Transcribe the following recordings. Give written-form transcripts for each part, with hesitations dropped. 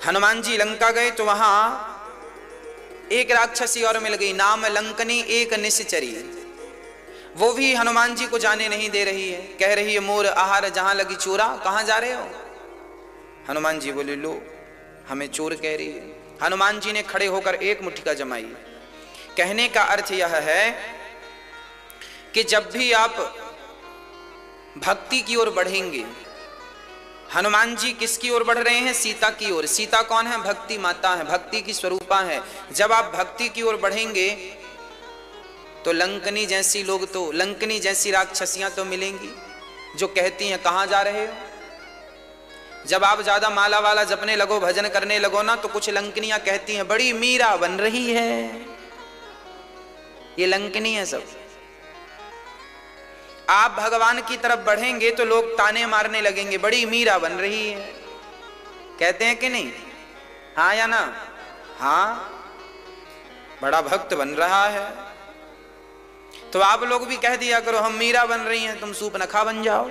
हनुमान जी लंका गए तो वहां एक राक्षसी और मिल गई, नाम लंकनी एक निश्चरी। वो भी हनुमान जी को जाने नहीं दे रही है, कह रही है मोर आहार जहां लगी चोरा, कहां जा रहे हो? हनुमान जी बोले लो हमें चोर कह रही है। हनुमान जी ने खड़े होकर एक मुट्ठिका जमाई। कहने का अर्थ यह है कि जब भी आप भक्ति की ओर बढ़ेंगे, हनुमान जी किसकी ओर बढ़ रहे हैं? सीता की ओर। सीता कौन है? भक्ति माता है, भक्ति की स्वरूपा है। जब आप भक्ति की ओर बढ़ेंगे तो लंकनी जैसी लोग तो, लंकनी जैसी राक्षसियां तो मिलेंगी जो कहती हैं कहां जा रहे हो। जब आप ज्यादा माला वाला जपने लगो, भजन करने लगो ना, तो कुछ लंकनियां कहती हैं बड़ी मीरा बन रही है। ये लंकनी है सब। आप भगवान की तरफ बढ़ेंगे तो लोग ताने मारने लगेंगे, बड़ी मीरा बन रही है। कहते हैं कि नहीं? हाँ या ना? हाँ, बड़ा भक्त बन रहा है। तो आप लोग भी कह दिया करो हम मीरा बन रही हैं, तुम सूपनखा बन जाओ।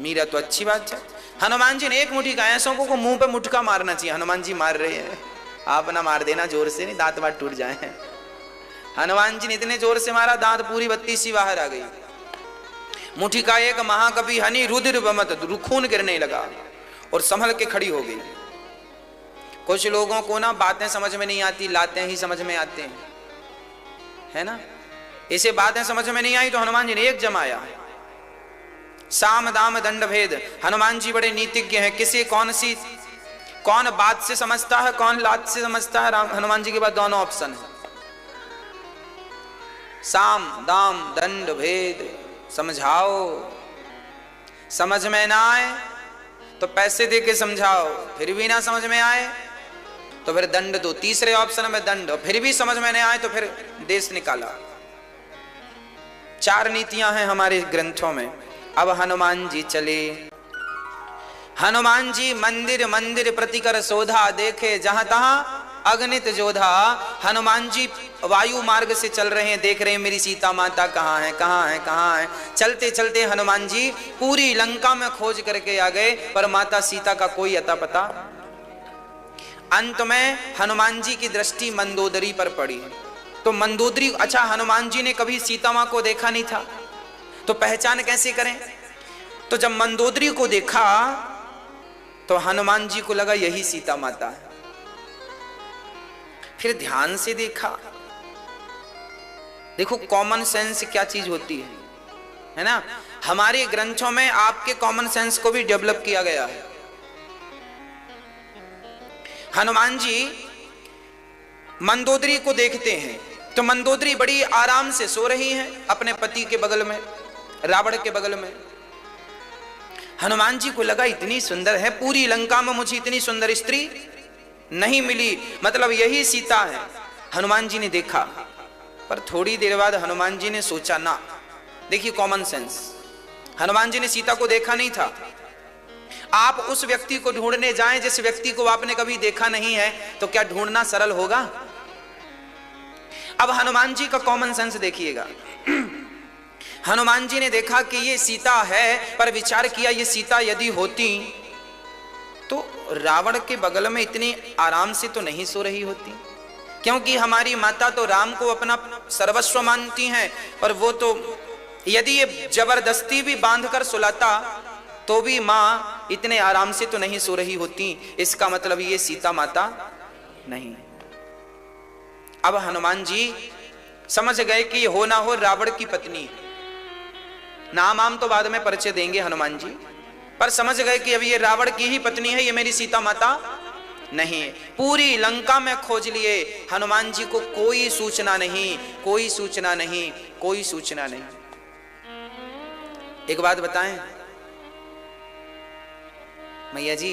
मीरा तो अच्छी बात है। हनुमान जी ने एक मुट्ठी का, ऐसों को मुंह पे मुटका मारना चाहिए। हनुमान जी मार रहे हैं, आप ना मार देना जोर से, नहीं दांत वात टूट जाए। हनुमान जी ने इतने जोर से मारा, दांत पूरी 32 बाहर आ गई। मुट्ठी का एक महाकवि हनी रुधिर बमत, खून गिरने लगा और संभल के खड़ी हो गई। कुछ लोगों को ना बातें समझ में नहीं आती, लाते ही समझ में आते हैं, है ना? इसे बातें समझ में नहीं आई तो हनुमान जी ने एक जमाया, साम दाम दंड भेद। हनुमान जी बड़े नीतिज्ञ हैं, किसे कौन बात से समझता है, कौन लात से समझता है। हनुमान जी के पास दोनों ऑप्शन है, साम दाम दंड भेद। समझाओ, समझ में ना आए तो पैसे दे के समझाओ, फिर भी ना समझ में आए तो फिर दंड दो। तीसरे ऑप्शन में दंड, और फिर भी समझ में नहीं आए तो फिर देश निकाला। 4 नीतियां हैं हमारे ग्रंथों में। अब हनुमान जी चले। हनुमान जी मंदिर मंदिर प्रतिकर शोधा, देखे जहां तहां अगणित जोधा। हनुमान जी वायु मार्ग से चल रहे हैं, देख रहे हैं मेरी सीता माता कहाँ है, कहाँ है, कहाँ है। चलते चलते हनुमान जी पूरी लंका में खोज करके आ गए, पर माता सीता का कोई अता पता। अंत में हनुमान जी की दृष्टि मंदोदरी पर पड़ी। तो मंदोदरी, अच्छा हनुमान जी ने कभी सीता मां को देखा नहीं था तो पहचान कैसे करें? तो जब मंदोदरी को देखा तो हनुमान जी को लगा यही सीता माता है। फिर ध्यान से देखा। देखो कॉमन सेंस क्या चीज होती है ना? हमारे ग्रंथों में आपके कॉमन सेंस को भी डेवलप किया गया है। हनुमान जी मंदोदरी को देखते हैं तो मंदोदरी बड़ी आराम से सो रही हैं अपने पति के बगल में, रावण के बगल में। हनुमान जी को लगा इतनी सुंदर है, पूरी लंका में मुझे इतनी सुंदर स्त्री नहीं मिली, मतलब यही सीता है। हनुमान जी ने देखा, पर थोड़ी देर बाद हनुमान जी ने सोचा ना, देखिए कॉमन सेंस, हनुमान जी ने सीता को देखा नहीं था। आप उस व्यक्ति को ढूंढने जाएं जिस व्यक्ति को आपने कभी देखा नहीं है, तो क्या ढूंढना सरल होगा? अब हनुमान जी का कॉमन सेंस देखिएगा। हनुमान जी ने देखा कि ये सीता है, पर विचार किया ये सीता यदि होती तो रावण के बगल में इतनी आराम से तो नहीं सो रही होती, क्योंकि हमारी माता तो राम को अपना सर्वस्व मानती हैं, पर वो तो यदि ये जबरदस्ती भी बांधकर सुलाता तो भी मां इतने आराम से तो नहीं सो रही होती। इसका मतलब ये सीता माता नहीं। अब हनुमान जी समझ गए कि हो ना हो रावण की पत्नी है। नाम आम तो बाद में परिचय देंगे हनुमान जी, पर समझ गए कि अब ये रावण की ही पत्नी है, ये मेरी सीता माता नहीं है। पूरी लंका में खोज लिए, हनुमान जी को कोई सूचना नहीं, कोई सूचना नहीं, कोई सूचना नहीं। एक बात बताएं मैया जी,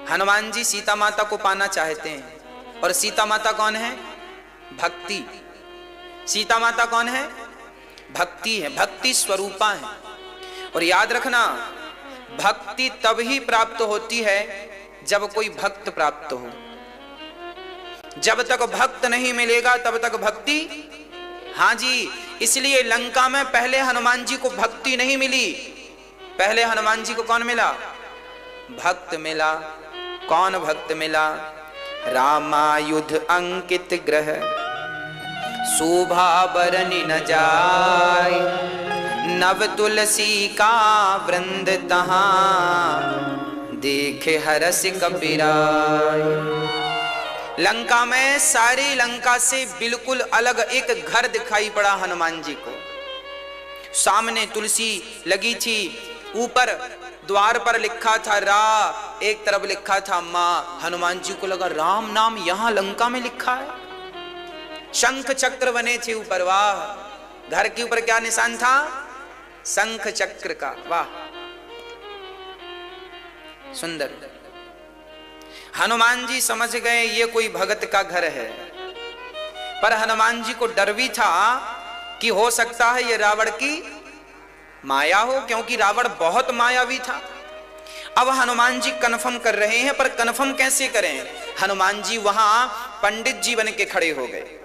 हनुमान जी सीता माता को पाना चाहते हैं, और सीता माता कौन है? भक्ति। सीता माता कौन है? भक्ति है, भक्ति स्वरूपा है। और याद रखना, भक्ति तब ही प्राप्त होती है जब कोई भक्त प्राप्त हो। जब तक भक्त नहीं मिलेगा तब तक भक्ति। हाँ जी, इसलिए लंका में पहले हनुमान जी को भक्ति नहीं मिली, पहले हनुमान जी को कौन मिला? भक्त मिला। कौन भक्त मिला? रामायुध अंकित ग्रह, शोभा बरनि न जाय, नव तुलसी का वृंद तहां, देखे हरस कबीराय। लंका में सारी लंका से बिल्कुल अलग एक घर दिखाई पड़ा हनुमान जी को। सामने तुलसी लगी थी, ऊपर द्वार पर लिखा था रा, एक तरफ लिखा था माँ। हनुमान जी को लगा राम नाम यहां लंका में लिखा है। शंख चक्र बने थे ऊपर, वाह। घर के ऊपर क्या निशान था? शंख चक्र का, वाह सुंदर। हनुमान जी समझ गए ये कोई भगत का घर है, पर हनुमान जी को डर भी था कि हो सकता है ये रावण की माया हो, क्योंकि रावण बहुत मायावी था। अब हनुमान जी कन्फर्म कर रहे हैं, पर कन्फर्म कैसे करें? हनुमान जी वहां पंडित जी बन के खड़े हो गए।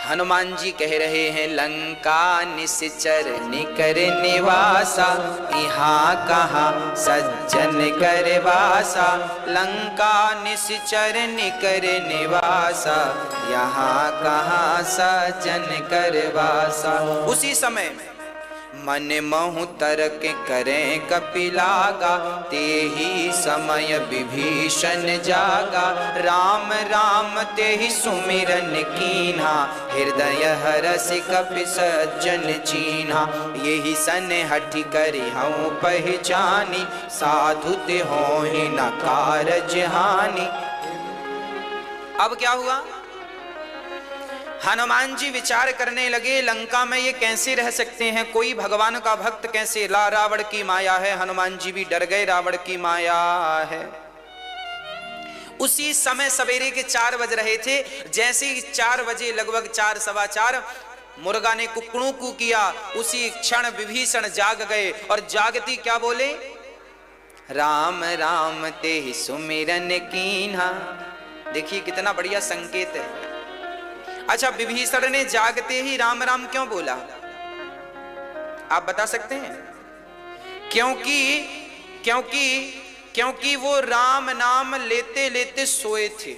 हनुमान जी कह रहे हैं लंका निश्चर निकर निवासा, यहाँ कहाँ सज्जन कर वासा। लंका निश्चर निकर निवासा, यहाँ कहाँ सज्जन कर वासा। उसी समय मन महु तर्क करें कपिलागा, ते ही समय विभीषण जागा। राम राम ते ही सुमिरन कीन्हा, हृदय हरस कपि सज्जन चीन्हा। यही सन हठि करि हऊँ पहचानी, साधु ते होहि न कारज हानि। अब क्या हुआ? हनुमान जी विचार करने लगे लंका में ये कैसे रह सकते हैं, कोई भगवान का भक्त कैसे? ला रावण की माया है। हनुमान जी भी डर गए, रावण की माया है। उसी समय सवेरे के 4 बज रहे थे। जैसे ही 4 बजे, लगभग 4 सवा 4, मुर्गा ने कुकड़ू कू किया, उसी क्षण विभीषण जाग गए। और जागती क्या बोले? राम राम ते सुमिरन कीन्हा। देखिए कितना बढ़िया संकेत है। अच्छा, विभीषण ने जागते ही राम राम क्यों बोला? आप बता सकते हैं? क्योंकि वो राम नाम लेते लेते सोए थे।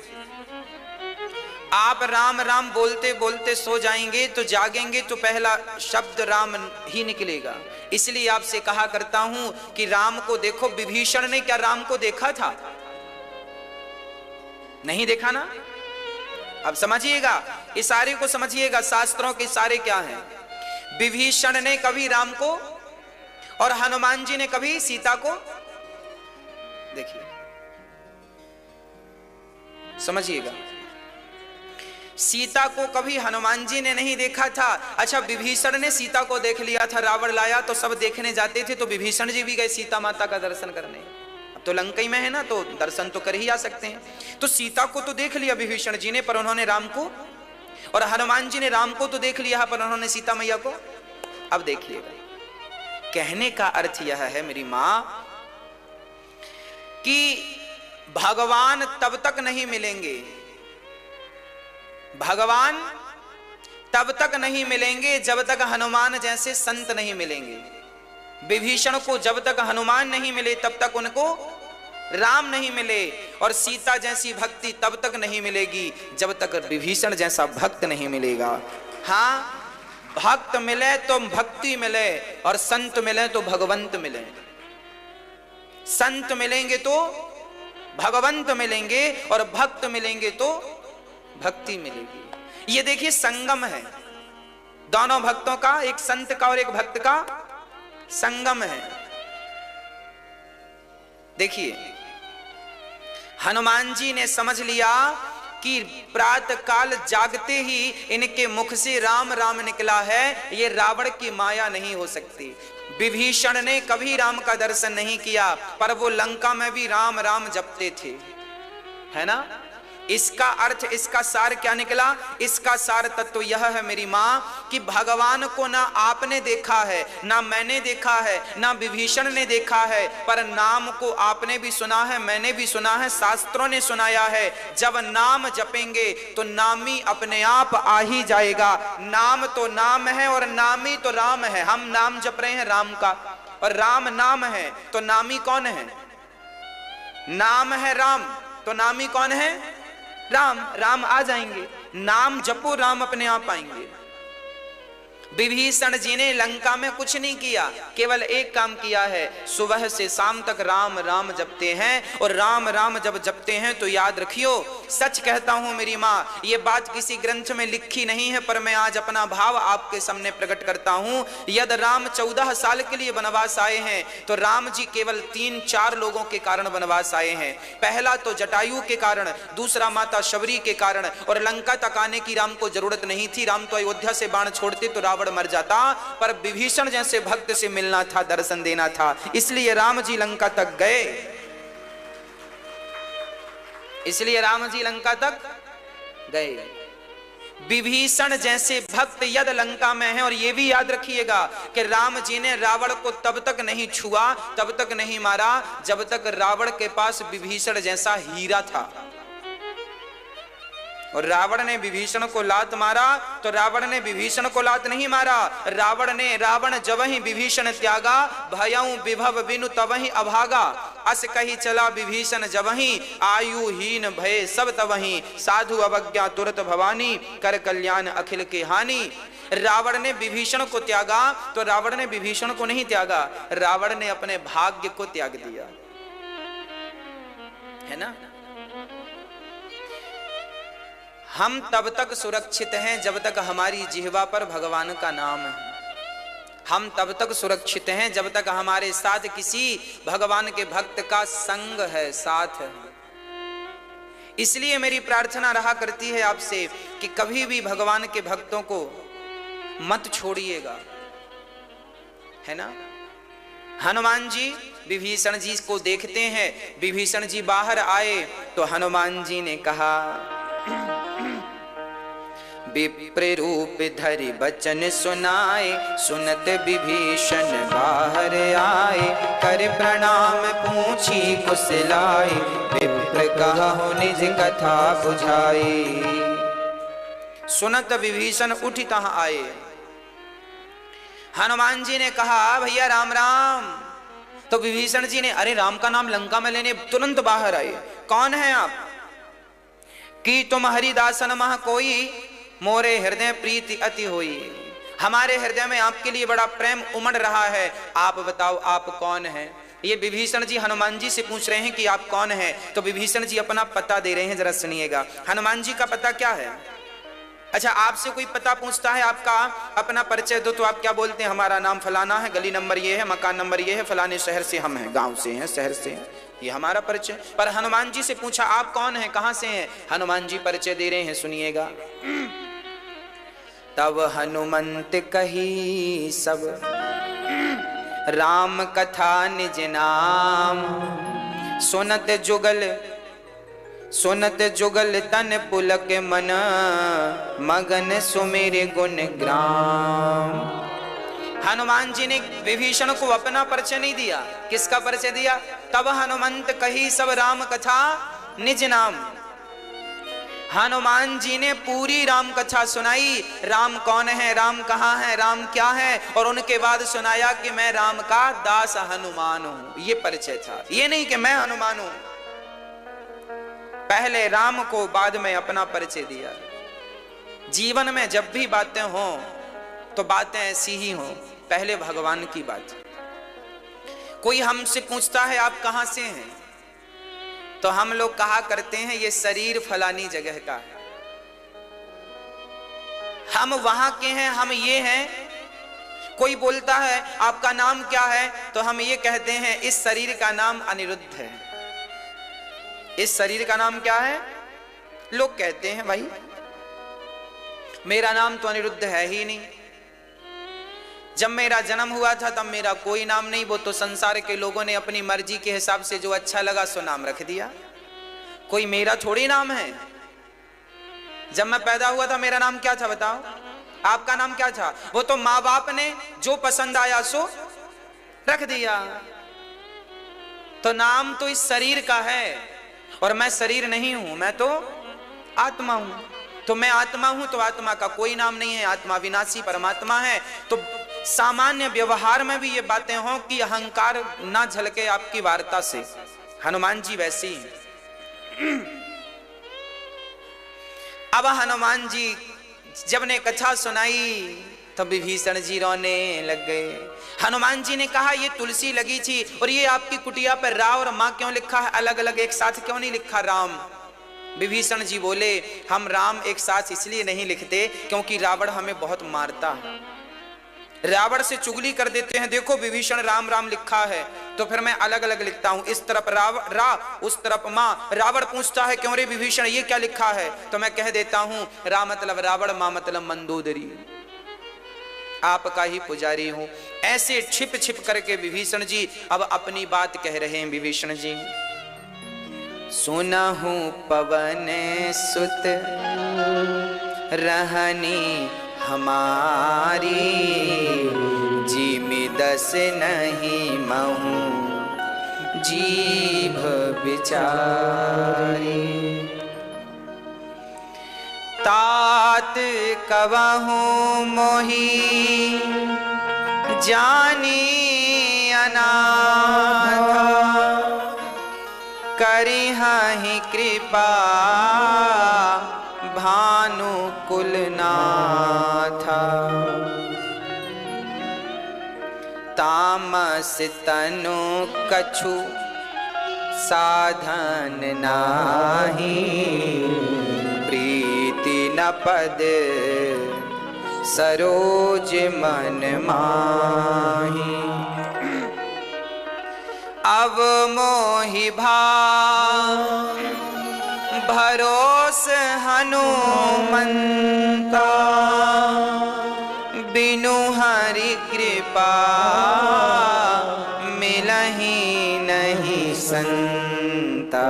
आप राम राम बोलते बोलते सो जाएंगे तो जागेंगे तो पहला शब्द राम ही निकलेगा। इसलिए आपसे कहा करता हूं कि राम को देखो। विभीषण ने क्या राम को देखा था? नहीं देखा ना। अब समझिएगा, इशारे को समझिएगा, शास्त्रों के इशारे क्या हैं। विभीषण ने कभी राम को और हनुमान जी ने कभी सीता को, देखिए समझिएगा, सीता को कभी हनुमान जी ने नहीं देखा था। अच्छा, विभीषण ने सीता को देख लिया था। रावण लाया तो सब देखने जाते थे, तो विभीषण जी भी गए सीता माता का दर्शन करने। तो लंका में है ना, तो दर्शन तो कर ही आ सकते हैं। तो सीता को तो देख लिया विभीषण जी ने, पर उन्होंने राम को, और हनुमान जी ने राम को तो देख लिया, पर उन्होंने सीता मैया को। अब देखिएगा, कहने का अर्थ यह है मेरी मां कि भगवान तब तक नहीं मिलेंगे, भगवान तब तक नहीं मिलेंगे जब तक हनुमान जैसे संत नहीं मिलेंगे। विभीषण को जब तक हनुमान नहीं मिले तब तक उनको राम नहीं मिले, और सीता जैसी भक्ति तब तक नहीं मिलेगी जब तक विभीषण जैसा भक्त नहीं मिलेगा। हाँ, भक्त मिले तो भक्ति मिले, और संत मिले तो भगवंत मिले। संत मिलेंगे तो भगवंत मिलेंगे, और भक्त मिलेंगे तो भक्ति मिलेगी। ये देखिए संगम है दोनों भक्तों का, एक संत का और एक भक्त का संगम है। देखिए, हनुमान जी ने समझ लिया कि प्रातः काल जागते ही इनके मुख से राम राम निकला है, ये रावण की माया नहीं हो सकती। विभीषण ने कभी राम का दर्शन नहीं किया, पर वो लंका में भी राम राम जपते थे, है ना। इसका अर्थ, इसका सार क्या निकला? इसका सार तत्व यह है मेरी माँ कि भगवान को ना आपने देखा है, ना मैंने देखा है, ना विभीषण ने देखा है, पर नाम को आपने भी सुना है, मैंने भी सुना है, शास्त्रों ने सुनाया है। जब नाम जपेंगे तो नामी अपने आप आ ही जाएगा। नाम तो नाम है और नामी तो राम है। हम नाम जप रहे हैं राम का, और राम नाम है, तो नामी कौन है? नाम है राम, तो नामी कौन है? राम। राम आ जाएंगे। नाम जपो, राम अपने आप आएंगे। विभीषण जी ने लंका में कुछ नहीं किया, केवल एक काम किया है, सुबह से शाम तक राम राम जपते हैं। और राम राम जब जपते हैं तो याद रखियो, सच कहता हूं मेरी माँ, ये बात किसी ग्रंथ में लिखी नहीं है, पर मैं आज अपना भाव आपके सामने प्रकट करता हूं। यदि राम 14 साल के लिए वनवास आए हैं, तो राम जी केवल 3-4 लोगों के कारण वनवास आए हैं। पहला तो जटायु के कारण, दूसरा माता शबरी के कारण, और लंका तक आने की राम को जरूरत नहीं थी। राम तो अयोध्या से बाण छोड़ते तो रावण मर जाता, पर विभीषण जैसे भक्त से मिलना था, दर्शन देना था, इसलिए राम जी लंका तक गए। इसलिए राम जी लंका तक गए। विभीषण जैसे भक्त यदि लंका में है, और यह भी याद रखिएगा कि राम जी ने रावण को तब तक नहीं छुआ, तब तक नहीं मारा, जब तक रावण के पास विभीषण जैसा हीरा था। और रावण ने विभीषण को लात मारा तो रावण ने विभीषण को लात नहीं मारा। रावण जबहि विभीषण त्यागा, भयउ विभव बिनु तबहि अभागा। अस कही चला विभीषण जबहि, आयुहीन भय सब तबहि। साधु अवज्ञा तुरत भवानी, कर कल्याण अखिल के हानि। रावण ने विभीषण को त्यागा तो रावण ने विभीषण को नहीं त्यागा, रावण ने अपने भाग्य को त्याग दिया, है ना। हम तब तक सुरक्षित हैं जब तक हमारी जिह्वा पर भगवान का नाम है। हम तब तक सुरक्षित हैं जब तक हमारे साथ किसी भगवान के भक्त का संग है, साथ है। इसलिए मेरी प्रार्थना रहा करती है आपसे कि कभी भी भगवान के भक्तों को मत छोड़िएगा, है ना। हनुमान जी विभीषण जी को देखते हैं, विभीषण जी बाहर आए तो हनुमान जी ने कहा, विप्र रूप धरि बचन सुनाए, सुनत विभीषण बाहर आए। कर प्रणाम पूछी कुशलाए, विप्र कहु निज कथा बुझाई। सुनत विभीषण उठ तहाँ आए। हनुमान जी ने कहा, भैया राम राम। तो विभीषण जी ने, अरे राम का नाम लंका में लेने तुरंत बाहर आए। कौन है आप? कि तुम हरिदासन मह कोई, मोरे हृदय प्रीति अति होई। हमारे हृदय में आपके लिए बड़ा प्रेम उमड़ रहा है, आप बताओ आप कौन हैं। ये विभीषण जी हनुमान जी से पूछ रहे हैं कि आप कौन हैं। तो विभीषण जी अपना पता दे रहे हैं, जरा सुनिएगा। हनुमान जी का पता क्या है? अच्छा, आपसे कोई पता पूछता है, आपका अपना परिचय दो, तो आप क्या बोलते हैं? हमारा नाम फलाना है, गली नंबर ये है, मकान नंबर ये है, फलाने शहर से हम हैं, गांव से हैं, शहर से हैं, ये हमारा परिचय। पर हनुमान जी से पूछा आप कौन हैं, कहां से हैं? हनुमान जी परिचय दे रहे हैं, सुनिएगा। तब हनुमंत कही सब राम कथा निज नाम, सुनत जुगल तन पुलक मन, मगन सुमेर गुण ग्राम। हनुमान जी ने विभीषण को अपना परिचय नहीं दिया, किसका परिचय दिया? तब हनुमंत कही सब राम कथा निज नाम। हनुमान जी ने पूरी राम कथा सुनाई, राम कौन है, राम कहाँ है, राम क्या है, और उनके बाद सुनाया कि मैं राम का दास हनुमान हूं। ये परिचय था, ये नहीं कि मैं हनुमान हूं। पहले राम को, बाद में अपना परिचय दिया। जीवन में जब भी बातें हों तो बातें ऐसी ही हों, पहले भगवान की बात। कोई हमसे पूछता है आप कहां से हैं, तो हम लोग कहा करते हैं ये शरीर फलानी जगह का है, हम वहां के हैं, हम ये हैं। कोई बोलता है आपका नाम क्या है, तो हम ये कहते हैं इस शरीर का नाम अनिरुद्ध है। इस शरीर का नाम क्या है? लोग कहते हैं भाई मेरा नाम तो अनिरुद्ध है ही नहीं। जब मेरा जन्म हुआ था तब मेरा कोई नाम नहीं, वो तो संसार के लोगों ने अपनी मर्जी के हिसाब से जो अच्छा लगा सो नाम रख दिया। कोई मेरा थोड़ी नाम है, जब मैं पैदा हुआ था मेरा नाम क्या था बताओ? आपका नाम क्या था? वो तो माँ बाप ने जो पसंद आया सो रख दिया। तो नाम तो इस शरीर का है और मैं शरीर नहीं हूं, मैं तो आत्मा हूं। तो मैं आत्मा हूं तो आत्मा का कोई नाम नहीं है, आत्मा विनाशी परमात्मा है। तो सामान्य व्यवहार में भी ये बातें हों कि अहंकार ना झलके आपकी वार्ता से। हनुमान जी वैसे ही हैं। अब हनुमान जी जब ने कथा सुनाई तो विभीषण जी रोने लग गए। हनुमान जी ने कहा ये तुलसी लगी थी और ये आपकी कुटिया पर रा और मां क्यों लिखा है अलग अलग, एक साथ क्यों नहीं लिखा राम? विभीषण जी बोले हम राम एक साथ इसलिए नहीं लिखते क्योंकि रावण हमें बहुत मारता है, रावण से चुगली कर देते हैं। देखो विभीषण राम राम लिखा है तो फिर मैं अलग अलग लिखता हूं, इस तरफ रा उस तरफ माँ। रावण पूछता है क्यों रे विभीषण ये क्या लिखा है? तो मैं कह देता हूं रा मतलब रावण, माँ मतलब मंदोदरी, आपका ही पुजारी हूं। ऐसे छिप छिप करके विभीषण जी अब अपनी बात कह रहे हैं। विभीषण जी सुनहु पवन सुत रहनी हमारी, जिमि दस नहीं महु जीभ बिचारी। तात कवहु मोहि जानी अनाथा, करिहहि कृपा भानु कुलनाथा। तामस तनु कछु साधन नाही, प्रीति न पद सरोज मन माही। अब मोहि भाव भरोस हनुमंता, बिनु हरि कृपा मिलहि नहीं संता।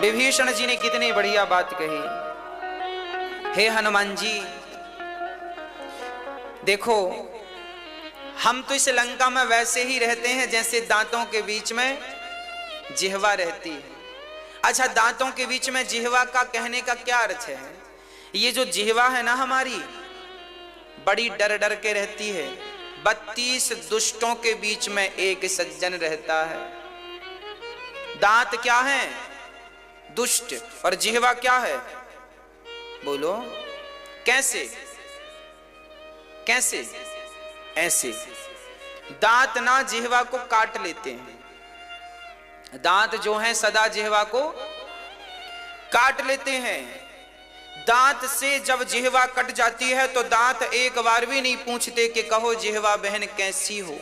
विभीषण जी ने कितनी बढ़िया बात कही। हे हनुमान जी देखो हम तो इस लंका में वैसे ही रहते हैं जैसे दांतों के बीच में जिह्वा रहती है। अच्छा दांतों के बीच में जिह्वा का कहने का क्या अर्थ है? ये जो जिह्वा है ना हमारी बड़ी डर डर के रहती है। 32 दुष्टों के बीच में एक सज्जन रहता है। दांत क्या है? दुष्ट। और जिह्वा क्या है? बोलो कैसे? कैसे? ऐसे। दांत ना जिह्वा को काट लेते हैं। दांत जो है सदा जिह्वा को काट लेते हैं। दांत से जब जिह्वा कट जाती है तो दांत एक बार भी नहीं पूछते कि कहो जिह्वा बहन कैसी हो।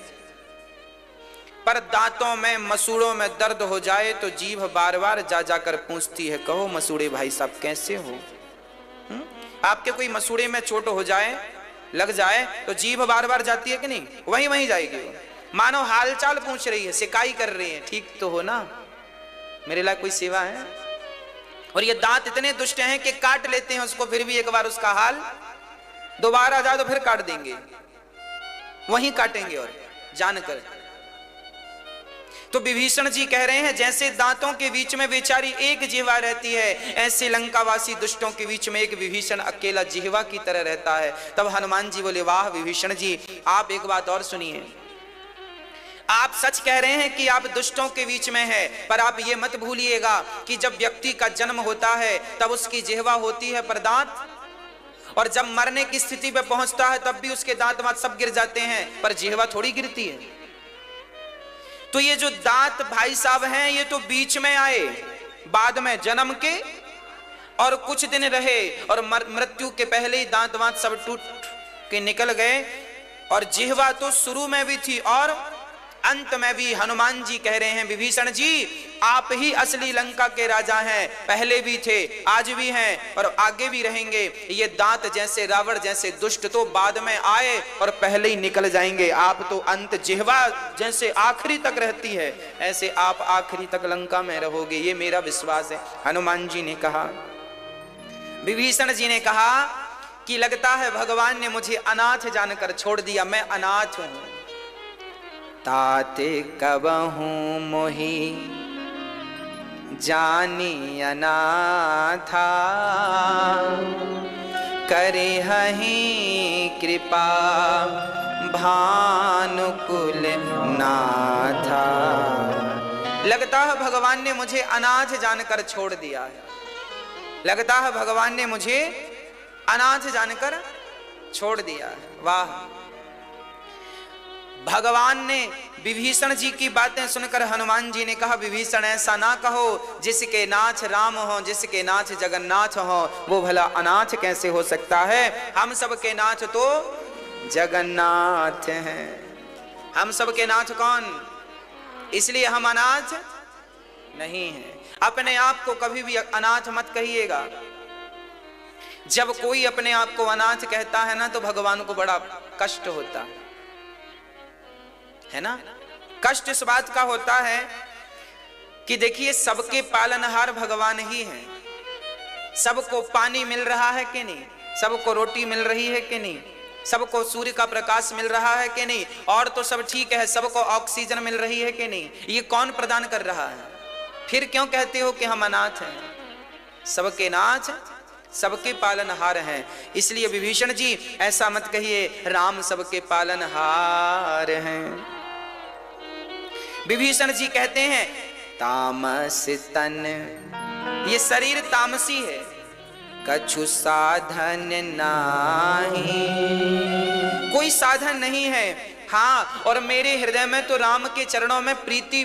पर दांतों में मसूड़ों में दर्द हो जाए तो जीभ बार बार जा जाकर पूछती है कहो मसूड़े भाई साहब कैसे हो। आपके कोई मसूड़े में चोट हो जाए लग जाए तो जीभ बार बार जाती है कि नहीं? वहीं वहीं जाएगी। मानो हालचाल पूछ रही है, सिकाई कर रही है, ठीक तो हो ना, मेरे लिए कोई सेवा है। और ये दांत इतने दुष्ट हैं कि काट लेते हैं उसको, फिर भी एक बार उसका हाल दोबारा जाए तो फिर काट देंगे, वहीं काटेंगे और जानकर। तो विभीषण जी कह रहे हैं जैसे दांतों के बीच में बेचारी एक जिह्वा रहती है, ऐसे लंकावासी दुष्टों के बीच में एक विभीषण अकेला जिह्वा की तरह रहता है। तब हनुमान जी बोले वाह विभीषण जी आप एक बात और सुनिए। आप सच कह रहे हैं कि आप दुष्टों के बीच में है, पर आप ये मत भूलिएगा कि जब व्यक्ति का जन्म होता है तब उसकी जिह्वा होती है पर दांत, और जब मरने की स्थिति पे पहुंचता है तब भी उसके दांत वांत सब गिर जाते हैं पर जिह्वा थोड़ी गिरती है। तो ये जो दांत भाई साहब हैं ये तो बीच में आए, बाद में जन्म के और कुछ दिन रहे और मृत्यु के पहले ही दांत वांत सब टूट के निकल गए। और जिह्वा तो शुरू में भी थी और अंत में भी। हनुमान जी कह रहे हैं विभीषण जी आप ही असली लंका के राजा हैं, पहले भी थे आज भी हैं और आगे भी रहेंगे। ये दांत जैसे रावण जैसे दुष्ट तो बाद में आए और पहले ही निकल जाएंगे, आप तो अंत जिह्वा जैसे आखिरी तक रहती है ऐसे आप आखिरी तक लंका में रहोगे, ये मेरा विश्वास है। हनुमान जी ने कहा विभीषण जी ने कहा कि लगता है भगवान ने मुझे अनाथ जानकर छोड़ दिया, मैं अनाथ हूं। ताते कबहू मोही जानी अनाथा, करे हहीं कृपा भानुकुल नाथा। लगता है भगवान ने मुझे अनाथ जानकर छोड़ दिया है, लगता है भगवान ने मुझे अनाथ जानकर छोड़ दिया है। वाह! भगवान ने विभीषण जी की बातें सुनकर हनुमान जी ने कहा, विभीषण ऐसा ना कहो, जिसके नाथ राम हो, जिसके नाथ जगन्नाथ हो, वो भला अनाथ कैसे हो सकता है? हम सबके नाथ तो जगन्नाथ हैं। हम सबके नाथ कौन? इसलिए हम अनाथ नहीं हैं। अपने आप को कभी भी अनाथ मत कहिएगा। जब कोई अपने आप को अनाथ कहता है ना, तो भगवान को बड़ा कष्ट होता है ना। कष्ट इस बात का होता है कि देखिए, सबके पालनहार भगवान ही हैं। सबको पानी मिल रहा है कि नहीं? सबको रोटी मिल रही है कि नहीं? सबको सूर्य का प्रकाश मिल रहा है कि नहीं? और तो सब ठीक है, सबको ऑक्सीजन मिल रही है कि नहीं? ये कौन प्रदान कर रहा है? फिर क्यों कहते हो कि हम अनाथ हैं? सबके नाथ, सबके पालनहार हैं। इसलिए विभीषण जी ऐसा मत कहिए, राम सबके पालनहार हैं। विभीषण जी कहते हैं, तामस तन, ये शरीर तामसी है, कछु साधन नाही, कोई साधन नहीं है। हाँ, और मेरे हृदय में तो राम के चरणों में प्रीति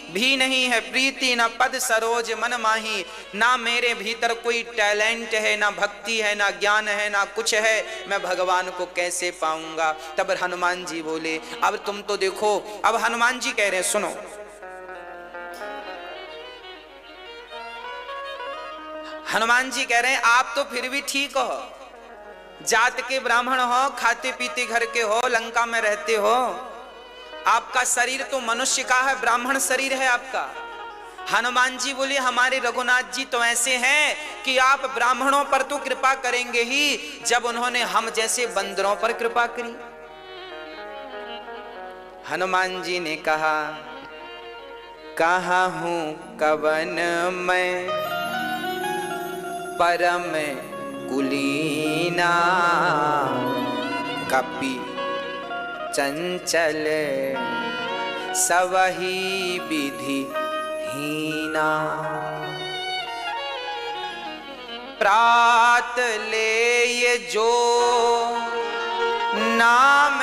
भी नहीं है। प्रीति न पद सरोज मन माही, ना मेरे भीतर कोई टैलेंट है, ना भक्ति है, ना ज्ञान है, ना कुछ है। मैं भगवान को कैसे पाऊंगा? तब हनुमान जी बोले, अब तुम तो देखो। अब हनुमान जी कह रहे हैं, सुनो, हनुमान जी कह रहे हैं, आप तो फिर भी ठीक हो, जात के ब्राह्मण हो, खाते पीते घर के हो, लंका में रहते हो, आपका शरीर तो मनुष्य का है, ब्राह्मण शरीर है आपका। हनुमान जी बोले, हमारे रघुनाथ जी तो ऐसे हैं कि आप ब्राह्मणों पर तो कृपा करेंगे ही, जब उन्होंने हम जैसे बंदरों पर कृपा करी। हनुमान जी ने कहा, कहा हूं कवन मैं परम कुलीना, कपि चंचल सवही विधि हीना, प्रात ले ये जो नाम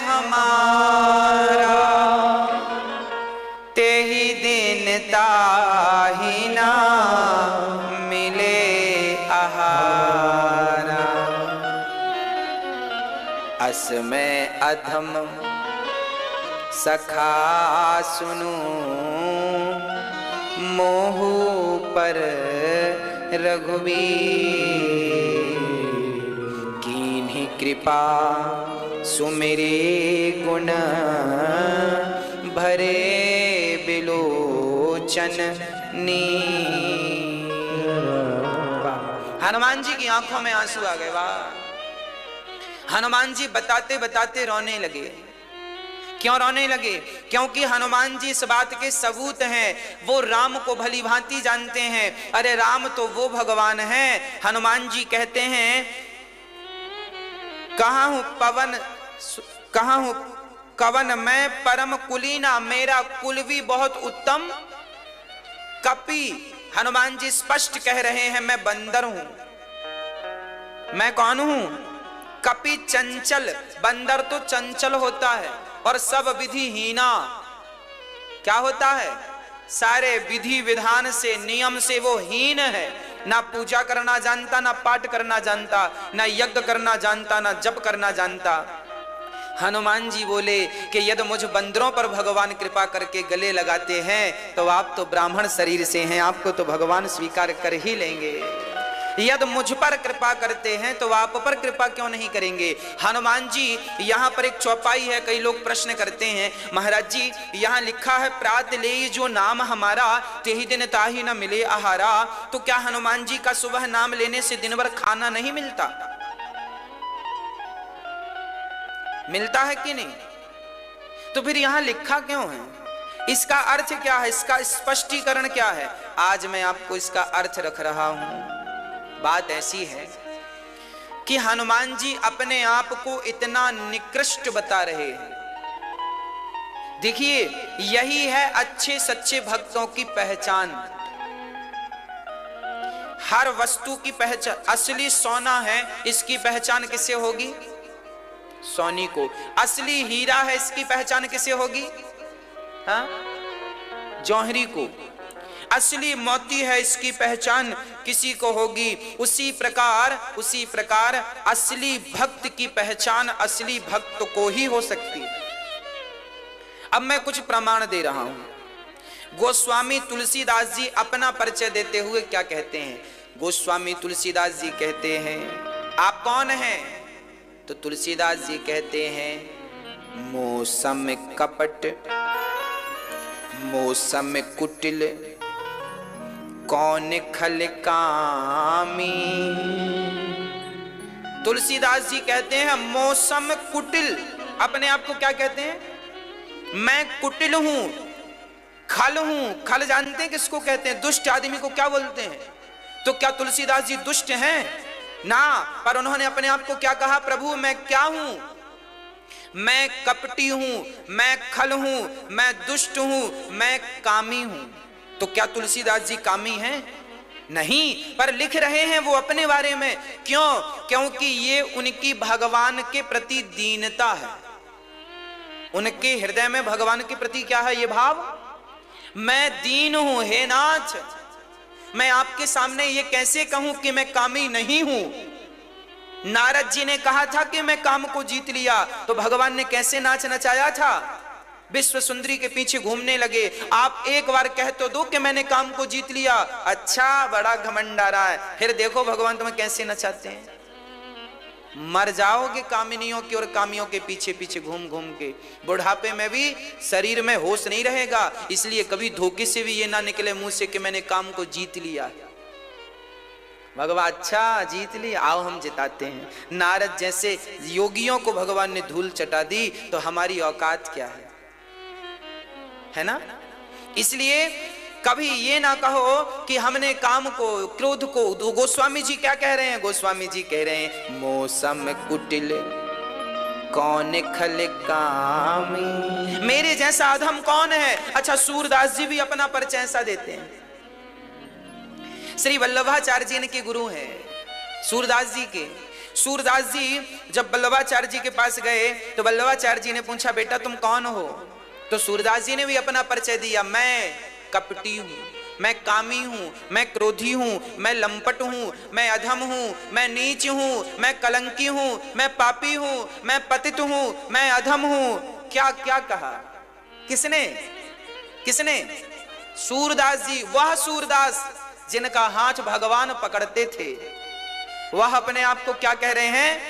हमारा, ते ही दिन ताही ना मिले आहारा, अस में अधम सखा सुनू, मोहू पर रघुवीर, कीन्ही कृपा सुमेरे गुण, भरे बिलोचन नीर। हनुमान जी की आंखों में आंसू आ गए। वाह! हनुमान जी बताते बताते रोने लगे। क्यों रोने लगे? क्योंकि हनुमान जी इस बात के सबूत हैं, वो राम को भली भांति जानते हैं। अरे राम तो वो भगवान हैं। हनुमान जी कहते हैं, कहाँ हूं कवन मैं परम कुलीना, मेरा कुल भी बहुत उत्तम। कपि, हनुमान जी स्पष्ट कह रहे हैं, मैं बंदर हूं। मैं कौन हूं? कपि चंचल, बंदर तो चंचल होता है, और सब विधि हीना, क्या होता है? सारे विधि विधान से, नियम से वो हीन है। ना पूजा करना जानता, ना पाठ करना जानता, ना यज्ञ करना जानता, ना जप करना जानता। हनुमान जी बोले कि यदि मुझ बंदरों पर भगवान कृपा करके गले लगाते हैं, तो आप तो ब्राह्मण शरीर से हैं, आपको तो भगवान स्वीकार कर ही लेंगे। यद मुझ पर कृपा करते हैं तो आप पर कृपा क्यों नहीं करेंगे। हनुमान जी यहाँ पर एक चौपाई है, कई लोग प्रश्न करते हैं महाराज जी यहाँ लिखा है प्रात ले जो नाम हमारा तेहि दिन ताहि न मिले आहारा, तो क्या हनुमान जी का सुबह नाम लेने से दिन भर खाना नहीं मिलता? मिलता है कि नहीं? तो फिर यहाँ लिखा क्यों है? इसका अर्थ क्या है? इसका स्पष्टीकरण क्या है? आज मैं आपको इसका अर्थ रख रहा हूं। बात ऐसी है कि हनुमान जी अपने आप को इतना निकृष्ट बता रहे हैं। देखिए यही है अच्छे सच्चे भक्तों की पहचान। हर वस्तु की पहचान, असली सोना है इसकी पहचान किससे होगी? सोनी को। असली हीरा है इसकी पहचान किससे होगी? हाँ, जौहरी को। असली मोती है इसकी पहचान किसी को होगी। उसी प्रकार असली भक्त की पहचान असली भक्त को ही हो सकती है। अब मैं कुछ प्रमाण दे रहा हूं। गोस्वामी तुलसीदास जी अपना परिचय देते हुए क्या कहते हैं? गोस्वामी तुलसीदास जी कहते हैं आप कौन हैं? तो तुलसीदास जी कहते हैं मौसम कपट मौसम कुटिल कौन खल कामी। तुलसीदास जी कहते हैं मौसम कुटिल। अपने आप को क्या कहते हैं? मैं कुटिल हूं, खल हूं। खल जानते हैं किसको कहते हैं? दुष्ट आदमी को क्या बोलते हैं? तो क्या तुलसीदास जी दुष्ट हैं? ना, पर उन्होंने अपने आप को क्या कहा? प्रभु मैं क्या हूं? मैं कपटी हूं, मैं खल हूं, मैं दुष्ट हूं, मैं कामी हूं। तो क्या तुलसीदास जी कामी हैं? नहीं, पर लिख रहे हैं वो अपने बारे में। क्यों? क्योंकि ये उनकी भगवान के प्रति दीनता है। उनके हृदय में भगवान के प्रति क्या है? ये भाव, मैं दीन हूं हे नाथ। मैं आपके सामने ये कैसे कहूं कि मैं कामी नहीं हूं? नारद जी ने कहा था कि मैं काम को जीत लिया, तो भगवान ने कैसे नाच नचाया था? विश्व सुंदरी के पीछे घूमने लगे। आप एक बार कह तो दो कि मैंने काम को जीत लिया। अच्छा, बड़ा घमंड आ रहा है। फिर देखो भगवान तुम्हें कैसे नचाते हैं। मर जाओगे कामिनियों की और कामियों के पीछे पीछे घूम घूम के। बुढ़ापे में भी शरीर में होश नहीं रहेगा। इसलिए कभी धोखे से भी ये ना निकले मुंह से कि मैंने काम को जीत लिया। भगवान अच्छा जीत ली, आओ हम जिताते हैं। नारद जैसे योगियों को भगवान ने धूल चटा दी, तो हमारी औकात क्या है ना? इसलिए कभी ये ना कहो कि हमने काम को क्रोध को। गोस्वामी जी क्या कह रहे हैं? गोस्वामी जी कह रहे हैं मौसम कुटिल कौन खल कामी। मेरे जैसा अधम कौन है? अच्छा, सूरदास जी भी अपना परिचय ऐसा देते हैं। श्री वल्लभाचार्य जी इनके गुरु हैं, सूरदास जी के। सूरदास जी जब वल्लभाचार्य जी के पास गए तो वल्लभाचार्य जी ने पूछा बेटा तुम कौन हो? तो सूरदास जी ने भी अपना परिचय दिया, मैं कपटी हूं, मैं कामी हूं, मैं क्रोधी हूं, मैं लंपट हूं, मैं अधम हूं, मैं नीच हूं, मैं कलंकी हूं, मैं पापी हूं, मैं पतित हूं, मैं अधम हूं। क्या क्या कहा? किसने? किसने? सूरदास जी। वह सूरदास जिनका हाथ भगवान पकड़ते थे, वह अपने आप को क्या कह रहे हैं?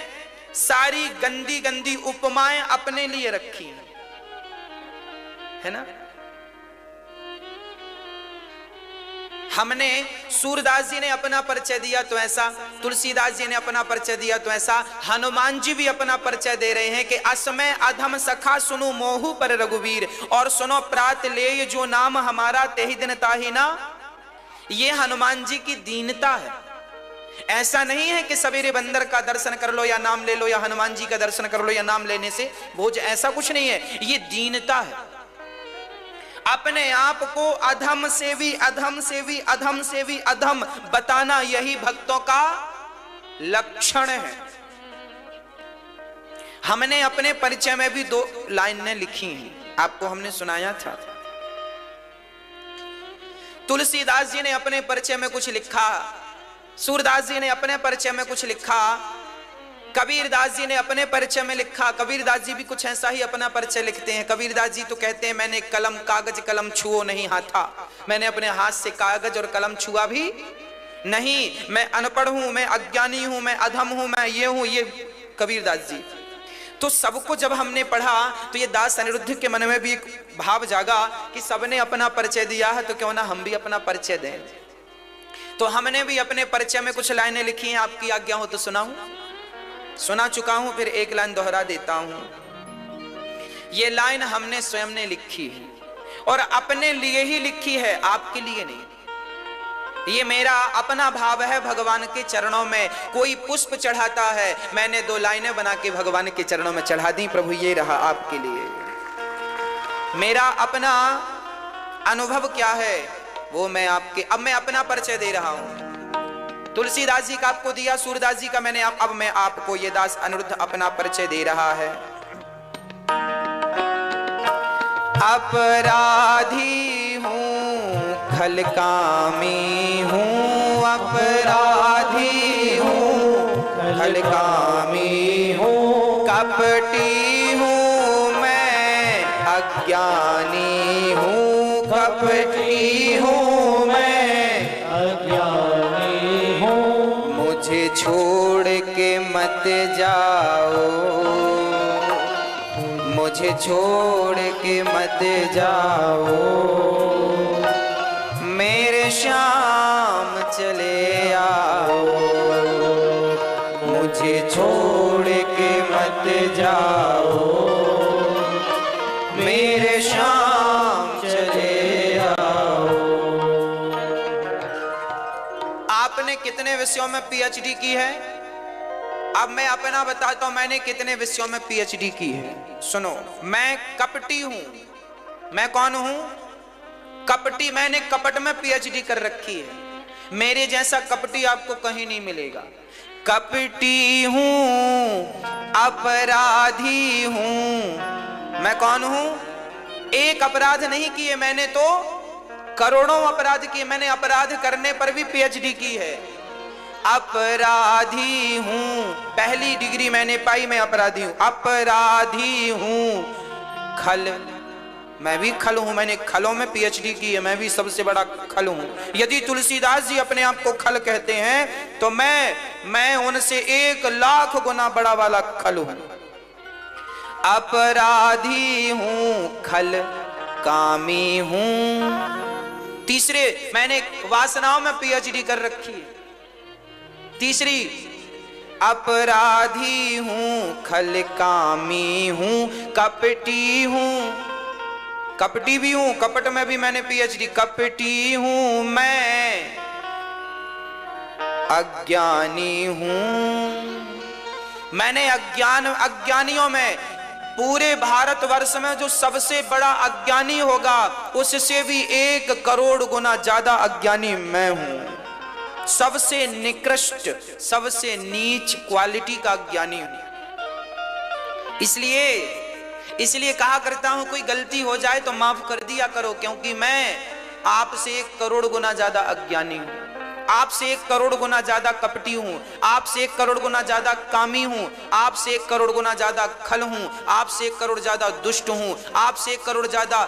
सारी गंदी गंदी उपमाएं अपने लिए रखी है ना। हमने सूरदास जी ने अपना परिचय दिया तो ऐसा, तुलसीदास जी ने अपना परिचय दिया तो ऐसा, हनुमान जी भी अपना परिचय दे रहे हैं कि असमय अधम सखा सुनो मोहु पर रघुवीर, और सुनो प्रात ले जो नाम हमारा तेहि दिन ताहि ना। ये हनुमान जी की दीनता है। ऐसा नहीं है कि सवेरे बंदर का दर्शन कर लो या नाम ले लो, या हनुमान जी का दर्शन कर लो या नाम लेने से भोज, ऐसा कुछ नहीं है। ये दीनता है। अपने आप को अधम से भी अधम से भी अधम से भी अधम बताना, यही भक्तों का लक्षण है। हमने अपने परिचय में भी 2 लाइनें लिखी हैं, आपको हमने सुनाया था। तुलसीदास जी ने अपने परिचय में कुछ लिखा, सूरदास जी ने अपने परिचय में कुछ लिखा, कबीरदास जी ने अपने परिचय में लिखा। कबीरदास जी भी कुछ ऐसा ही अपना परिचय लिखते हैं। कबीरदास जी तो कहते हैं मैंने कागज कलम छुओ नहीं हाथा, मैंने अपने हाथ से कागज और कलम छुआ भी नहीं मैं अनपढ़ हूं, मैं अज्ञानी हूं, मैं अधम हूं, मैं ये हूं, ये कबीरदास जी। तो सबको जब हमने पढ़ा तो ये दास अनिरुद्ध के मन में भी एक भाव जागा कि सबने अपना परिचय दिया है तो क्यों ना हम भी अपना परिचय दें। तो हमने भी अपने परिचय में कुछ लाइनें लिखी हैं, आपकी आज्ञा हो तो सुनाऊं। सुना चुका हूं, फिर एक लाइन दोहरा देता हूं। ये लाइन हमने स्वयं ने लिखी है और अपने लिए ही लिखी है, आपके लिए नहीं। ये मेरा अपना भाव है भगवान के चरणों में। कोई पुष्प चढ़ाता है, मैंने 2 लाइनें बना के भगवान के चरणों में चढ़ा दी, प्रभु ये रहा आपके लिए। मेरा अपना अनुभव क्या है वो मैं आपके, अब मैं अपना परिचय दे रहा हूं। तुलसीदास जी का आपको दिया, सूरदास जी का मैंने अब मैं आपको, ये दास अनिरुद्ध अपना परिचय दे रहा है। अपराधी हूँ खल कामी हूँ, अपराधी हूँ खल कामी हूँ, कपटी हूँ मैं अज्ञानी हूँ, कपटी हूँ मैं अज्ञानी हूँ। मुझे छोड़ के मत जाओ, मुझे छोड़ के मत जाओ, मेरे श्याम चले आओ। मुझे छोड़ के मत जाओ, मेरे श्याम चले आओ। आपने कितने विषयों में पीएचडी की है? अब मैं अपना बताता हूं, मैंने कितने विषयों में पीएचडी की है। सुनो, मैं कपटी हूं। मैं कौन हूं? कपटी। मैंने कपट में पीएचडी कर रखी है। मेरे जैसा कपटी आपको कहीं नहीं मिलेगा। कपटी हूं, अपराधी हूं। मैं कौन हूं? एक अपराध नहीं किए मैंने, तो करोड़ों अपराध किए। मैंने अपराध करने पर भी पीएचडी की है। अपराधी हूं, पहली डिग्री मैंने पाई, मैं अपराधी हूं। अपराधी हूं खल, मैं भी खल हूं। मैंने खलों में पीएचडी की है, मैं भी सबसे बड़ा खल हूं। यदि तुलसीदास जी अपने आप को खल कहते हैं तो मैं उनसे 1 लाख गुना बड़ा वाला खल हूं। अपराधी हूं खल कामी हूं। तीसरे, मैंने वासनाओं में पीएचडी कर रखी है। तीसरी, अपराधी हूं खल कामी हूं, कपटी हूं। कपटी भी हूं, कपट में भी मैंने पीएचडी। कपटी हूं मैं अज्ञानी हूं। मैंने अज्ञानियों में, पूरे भारतवर्ष में जो सबसे बड़ा अज्ञानी होगा उससे भी 1 करोड़ गुना ज्यादा अज्ञानी मैं हूं। सबसे निकृष्ट, सबसे नीच क्वालिटी का अज्ञानी हूं। इसलिए कहा करता हूं, कोई गलती हो जाए तो माफ कर दिया करो, क्योंकि मैं आपसे 1 करोड़ गुना ज्यादा अज्ञानी हूं। आपसे 1 करोड़ गुना ज्यादा कपटी हूं। आपसे 1 करोड़ गुना ज्यादा कामी हूं। आपसे 1 करोड़ गुना ज्यादा खल हूं। आपसे 1 करोड़ ज्यादा दुष्ट हूं। आपसे 1 करोड़ ज्यादा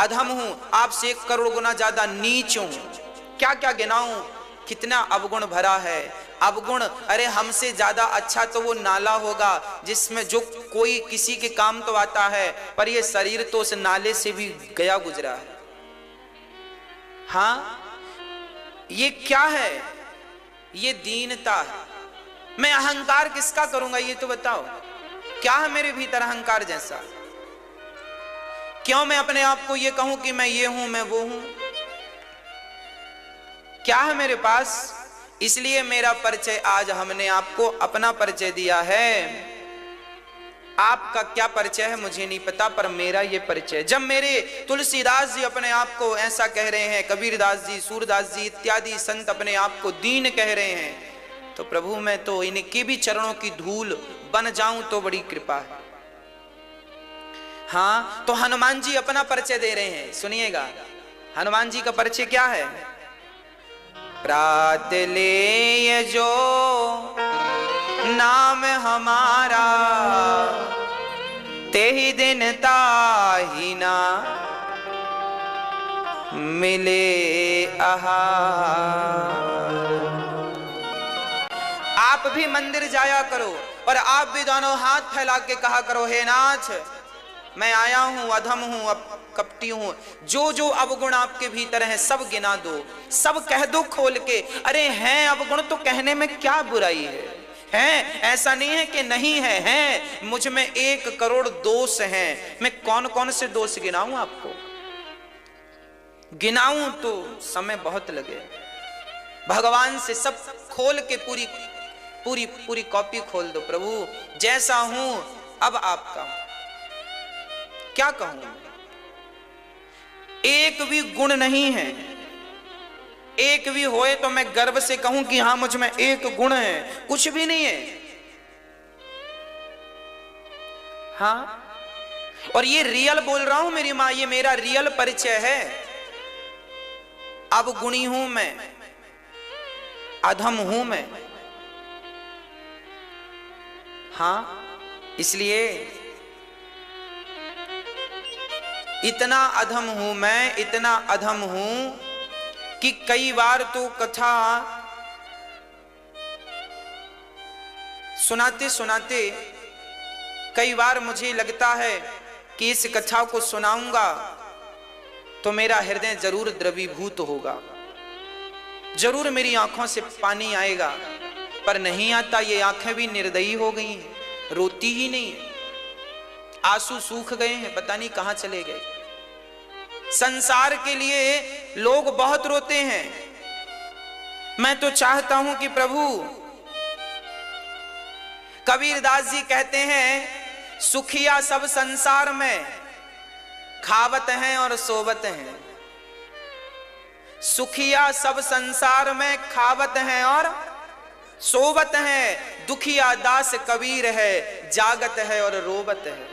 अधम हूं। आपसे 1 करोड़ गुना ज्यादा नीच हूं। क्या क्या गिनाऊं, कितना अवगुण भरा है। अवगुण, अरे हमसे ज्यादा अच्छा तो वो नाला होगा जिसमें जो कोई किसी के काम तो आता है, पर ये शरीर तो उस नाले से भी गया गुजरा है। हाँ, ये क्या है? ये दीनता है। मैं अहंकार किसका करूंगा ये तो बताओ। क्या है मेरे भीतर अहंकार जैसा? क्यों मैं अपने आप को ये कहूं कि मैं ये हूं, मैं वो हूं? क्या है मेरे पास? इसलिए मेरा परिचय, आज हमने आपको अपना परिचय दिया है। आपका क्या परिचय है मुझे नहीं पता, पर मेरा ये परिचय। जब मेरे तुलसीदास जी अपने आप को ऐसा कह रहे हैं, कबीरदास जी, सूरदास जी इत्यादि संत अपने आप को दीन कह रहे हैं, तो प्रभु मैं तो इनके भी चरणों की धूल बन जाऊं तो बड़ी कृपा है। हाँ, तो हनुमान जी अपना परिचय दे रहे हैं, सुनिएगा। हनुमान जी का परिचय क्या है? प्रात ले जो नाम हमारा, तेहि दिन ताहि ना मिले आहार। भी मंदिर जाया करो और आप भी दोनों हाथ फैला के कहा करो, हे नाथ मैं आया हूं, अधम हूं, अब कपटी हूं, जो जो अवगुण आपके भीतर हैं सब गिना दो, सब कह दो खोल के। अरे हैं अवगुण तो कहने में क्या बुराई है, ऐसा नहीं है कि नहीं है, मुझ में 1 करोड़ दोष हैं। मैं कौन कौन से दोष गिनाऊं आपको, गिनाऊं तो समय बहुत लगे। भगवान से सब खोल के पूरी पूरी पूरी कॉपी खोल दो, प्रभु जैसा हूं अब आपका, क्या कहूं, एक भी गुण नहीं है, एक भी होए तो मैं गर्व से कहूं कि हां मुझ में 1 गुण है, कुछ भी नहीं है। हाँ, और ये रियल बोल रहा हूं मेरी मां, ये मेरा रियल परिचय है। अब गुणी हूं मैं, अधम हूं मैं। हां, इसलिए इतना अधम हूं मैं, इतना अधम हूं कि कई बार तो कथा सुनाते सुनाते कई बार मुझे लगता है कि इस कथा को सुनाऊंगा तो मेरा हृदय जरूर द्रवीभूत होगा, जरूर मेरी आंखों से पानी आएगा, पर नहीं आता। ये आंखें भी निर्दयी हो गई हैं, रोती ही नहीं है, आंसू सूख गए हैं, पता नहीं कहां चले गए। संसार के लिए लोग बहुत रोते हैं, मैं तो चाहता हूं कि प्रभु, कबीरदास जी कहते हैं सुखिया सब संसार में, खावत हैं और सोवत हैं। सुखिया सब संसार में खावत हैं और सोवत हैं, दुखिया दास कबीर है, जागत है और रोवत है।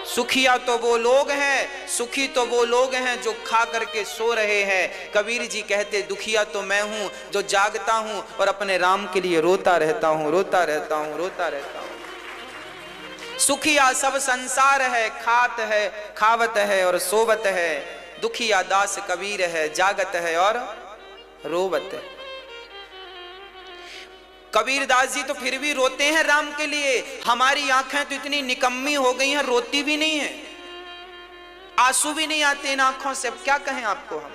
सुखिया तो वो लोग हैं, सुखी तो वो लोग हैं जो खा करके सो रहे हैं। कबीर जी कहते दुखिया तो मैं हूं जो जागता हूं और अपने राम के लिए रोता रहता हूं, रोता रहता हूं, रोता रहता हूं। सुखिया सब संसार है, खात है, खावत है और सोवत है, दुखिया दास कबीर है, जागत है और रोवत है। कबीरदास जी तो फिर भी रोते हैं राम के लिए, हमारी आंखें तो इतनी निकम्मी हो गई हैं, रोती भी नहीं है, आंसू भी नहीं आते इन आंखों से। अब क्या कहें आपको हम,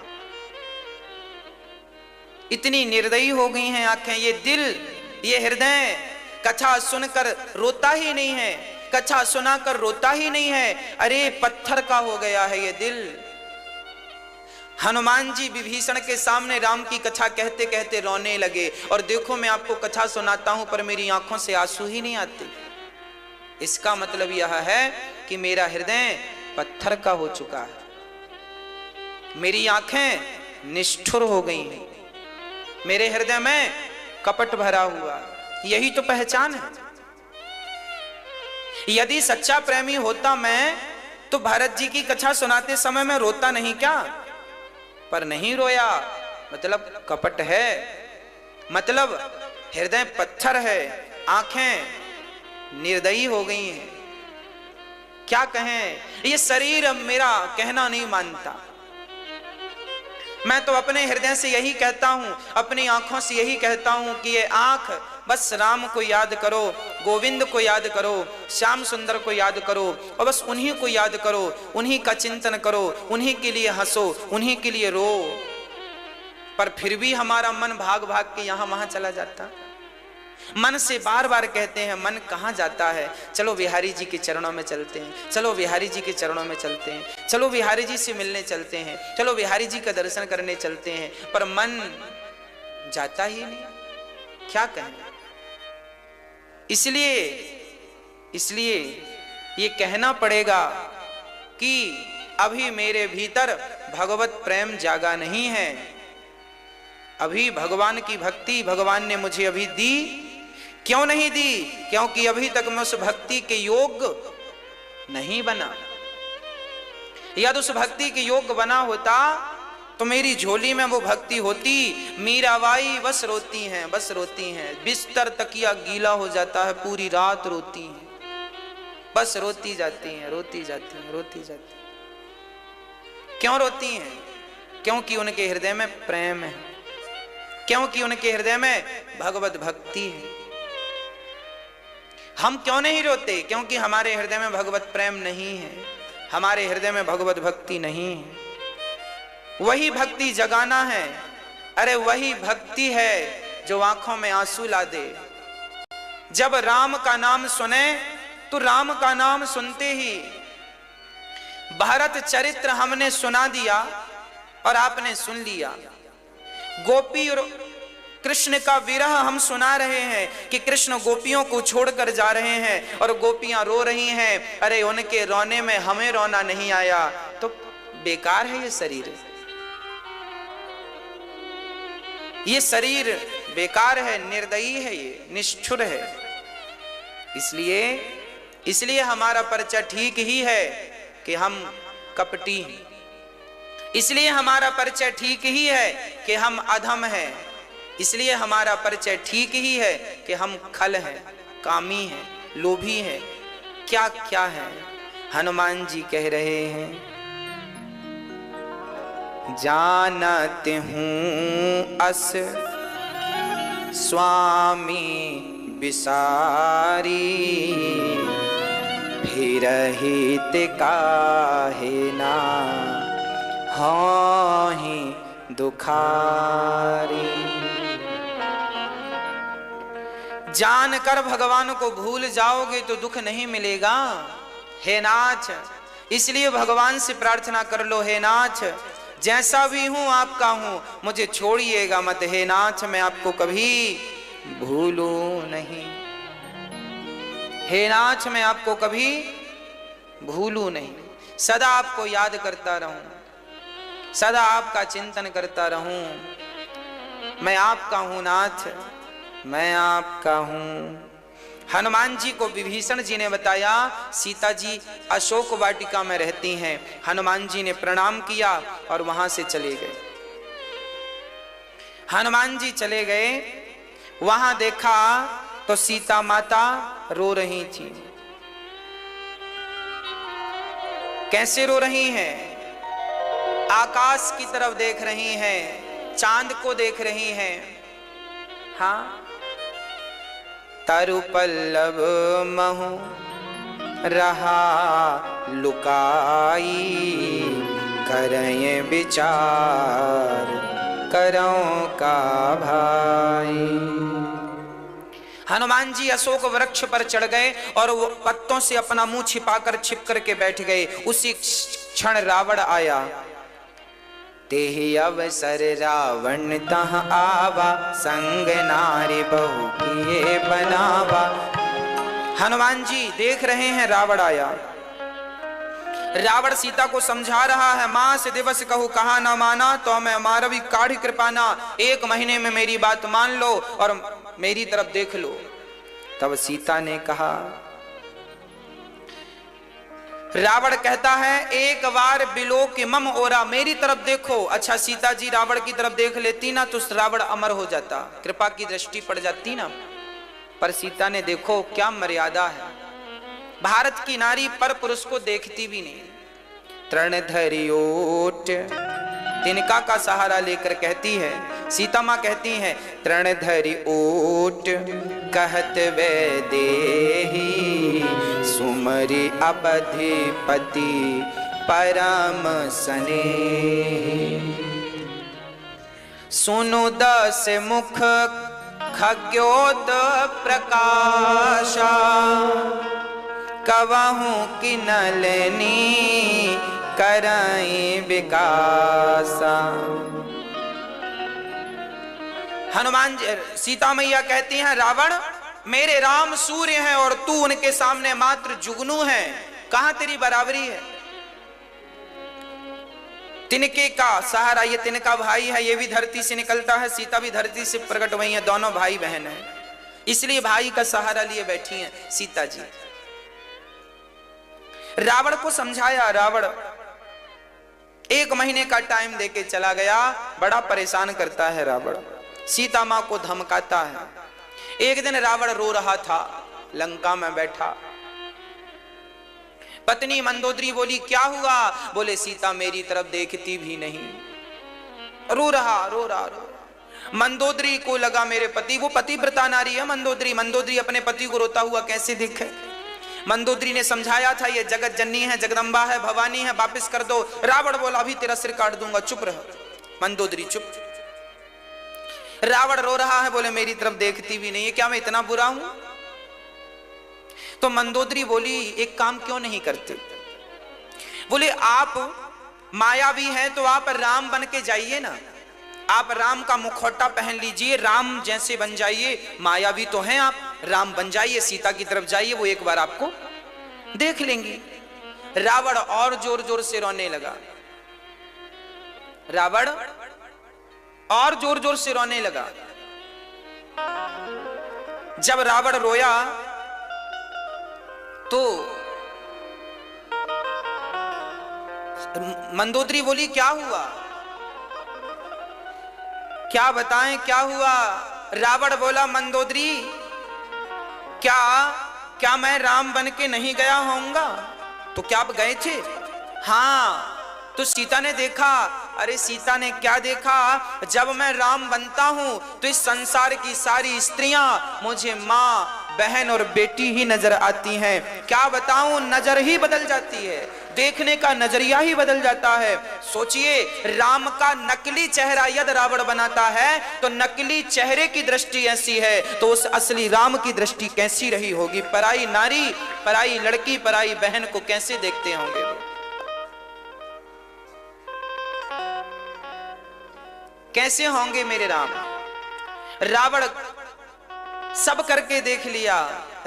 इतनी निर्दयी हो गई हैं आंखें। ये दिल, ये हृदय कथा सुनकर रोता ही नहीं है, कथा सुनाकर रोता ही नहीं है। अरे पत्थर का हो गया है ये दिल। हनुमान जी विभीषण के सामने राम की कथा कहते कहते रोने लगे, और देखो मैं आपको कथा सुनाता हूं पर मेरी आंखों से आंसू ही नहीं आते। इसका मतलब यह है कि मेरा हृदय पत्थर का हो चुका है, मेरी आंखें निष्ठुर हो गई हैं, मेरे हृदय में कपट भरा हुआ। यही तो पहचान है। यदि सच्चा प्रेमी होता मैं तो भरत जी की कथा सुनाते समय में रोता नहीं क्या? पर नहीं रोया, मतलब कपट है, मतलब हृदय पत्थर है, आंखें निर्दयी हो गई हैं। क्या कहें, ये शरीर मेरा कहना नहीं मानता। मैं तो अपने हृदय से यही कहता हूं, अपनी आंखों से यही कहता हूं कि ये आंख बस राम को याद करो, गोविंद को याद करो, श्याम सुंदर को याद करो, और बस उन्हीं को याद करो, उन्हीं का चिंतन करो, उन्हीं के लिए हंसो, उन्हीं के लिए रो। पर फिर भी हमारा मन भाग भाग के यहां वहां चला जाता। मन से बार बार कहते हैं, मन कहां जाता है? चलो बिहारी जी के चरणों में चलते हैं, चलो बिहारी जी के चरणों में चलते हैं, चलो बिहारी जी से मिलने चलते हैं, चलो बिहारी जी का दर्शन करने चलते हैं, पर मन जाता ही नहीं। क्या कहें? इसलिए ये कहना पड़ेगा कि अभी मेरे भीतर भगवत प्रेम जागा नहीं है, अभी भगवान की भक्ति भगवान ने मुझे अभी दी। क्यों नहीं दी? क्योंकि अभी तक मैं उस भक्ति के योग्य नहीं बना। यदि उस भक्ति के योग्य बना होता तो मेरी झोली में वो भक्ति होती। मीराबाई बस रोती हैं, बस रोती हैं, बिस्तर तकिया गीला हो जाता है, पूरी रात रोती हैं, बस रोती जाती हैं, रोती जाती हैं, रोती जाती हैं। क्यों रोती हैं? क्योंकि उनके हृदय में प्रेम है। क्योंकि उनके हृदय में भगवत भक्ति है। हम क्यों नहीं रोते? क्योंकि हमारे हृदय में भगवत प्रेम नहीं है, हमारे हृदय में भगवत भक्ति नहीं है। वही भक्ति जगाना है, अरे वही भक्ति है जो आंखों में आंसू ला दे। जब राम का नाम सुने तो राम का नाम सुनते ही भारत चरित्र हमने सुना दिया और आपने सुन लिया। गोपी और कृष्ण का विरह हम सुना रहे हैं कि कृष्ण गोपियों को छोड़कर जा रहे हैं और गोपियां रो रही हैं। अरे उनके रोने में हमें रोना नहीं आया तो बेकार है ये शरीर, ये शरीर बेकार है, निर्दयी है, ये निष्ठुर है। इसलिए हमारा परिचय ठीक ही है कि हम कपटी हैं, इसलिए हमारा परिचय ठीक ही है कि हम अधम हैं, इसलिए हमारा परिचय ठीक ही है कि हम खल हैं, कामी हैं, लोभी हैं, क्या क्या है। हनुमान जी कह रहे हैं, जानत हूं अस स्वामी विसारी, फिर हित काहे ना होहि दुखारी। जानकर भगवान को भूल जाओगे तो दुख नहीं मिलेगा हे नाथ। इसलिए भगवान से प्रार्थना कर लो, हे नाथ जैसा भी हूं आपका हूं, मुझे छोड़िएगा मत हे नाथ, मैं आपको कभी भूलूं नहीं। हे नाथ मैं आपको कभी भूलूं नहीं, सदा आपको याद करता रहूं, सदा आपका चिंतन करता रहूं। मैं आपका हूं नाथ, मैं आपका हूं। हनुमान जी को विभीषण जी ने बताया सीता जी अशोक वाटिका में रहती हैं। हनुमान जी ने प्रणाम किया और वहां से चले गए। हनुमान जी चले गए, वहां देखा तो सीता माता रो रही थी। कैसे रो रही हैं? आकाश की तरफ देख रही हैं, चांद को देख रही हैं। हाँ, तरु पल्लव महु रहा लुकाई, करय विचार करौं का भाई। हनुमान जी अशोक वृक्ष पर चढ़ गए और वो पत्तों से अपना मुंह छिपाकर छिप करके बैठ गए। उसी क्षण रावण आया। तेहि अवसर रावण तह आवा, संग नारी बहु किए बनावा। हनुमान जी देख रहे हैं रावण आया। रावण सीता को समझा रहा है, मास दिवस कहूँ कहा न माना, तो मैं मारवी काढ़ी कृपाना, 1 महीने में मेरी बात मान लो और मेरी तरफ देख लो। तब सीता ने कहा, रावण कहता है, एक बार बिलो के मम ओरा, मेरी तरफ देखो। अच्छा सीता जी रावण की तरफ देख लेती ना तो रावण अमर हो जाता, कृपा की दृष्टि पड़ जाती ना। पर सीता ने देखो क्या मर्यादा है, भारत की नारी पर पुरुष को देखती भी नहीं। तृण धरि ओट, तिनका का सहारा लेकर कहती है, सीता मां कहती हैं, तृण धरि ओट कहत वे देहि, सुमरि अवधिपति परम स्नेहि। सुनु 10 मुख खग्योत प्रकाशा, कवहु किनलनी करई विकासा। हनुमान जी सीता मैया कहती हैं, रावण मेरे राम सूर्य हैं और तू उनके सामने मात्र जुगनू है, कहां तेरी बराबरी है। तिनके का सहारा, ये तिनका भाई है, ये भी धरती से निकलता है, सीता भी धरती से प्रकट हुई है, दोनों भाई बहन हैं, इसलिए भाई का सहारा लिए बैठी हैं सीता जी। रावण को समझाया, रावण 1 महीने का टाइम देके चला गया, बड़ा परेशान करता है रावण, सीता मां को धमकाता है। एक दिन रावण रो रहा था, लंका में बैठा, पत्नी मंदोदरी बोली क्या हुआ? बोले सीता मेरी तरफ देखती भी नहीं, रो रहा। मंदोदरी को लगा मेरे पति, वो पतिव्रता नारी है मंदोदरी, मंदोदरी अपने पति को रोता हुआ कैसे देखे। मंदोदरी ने समझाया था ये जगत जननी है, जगदम्बा है, भवानी है, वापस कर दो। रावण बोला अभी तेरा सिर काट दूंगा, चुप रह। मंदोदरी चुप। रावण रो रहा है, बोले मेरी तरफ देखती भी नहीं है, क्या मैं इतना बुरा हूं? तो मंदोदरी बोली एक काम क्यों नहीं करते? बोले आप मायावी हैं तो आप राम बन के जाइए ना, आप राम का मुखौटा पहन लीजिए, राम जैसे बन जाइए। मायावी तो हैं आप, राम बन जाइए, सीता की तरफ जाइए, वो एक बार आपको देख लेंगी। रावण और जोर जोर से रोने लगा, रावण और जोर जोर से रोने लगा। जब रावण रोया तो मंदोदरी बोली क्या हुआ, क्या बताएं क्या हुआ? रावण बोला मंदोदरी क्या मैं राम बन के नहीं गया होऊंगा? तो क्या आप गए थे? हाँ। तो सीता ने देखा? अरे सीता ने क्या देखा, जब मैं राम बनता हूं तो इस संसार की सारी स्त्रियां मुझे माँ, बहन और बेटी ही नजर आती हैं। क्या बताऊं, नजर ही बदल जाती है, देखने का नजरिया ही बदल जाता है। सोचिए, राम का नकली चेहरा यदि रावण बनाता है तो नकली चेहरे की दृष्टि ऐसी है, तो उस असली राम की दृष्टि कैसी रही होगी? पराई नारी, पराई लड़की, पराई बहन को कैसे देखते होंगे वो? कैसे होंगे मेरे राम? रावण सब करके देख लिया।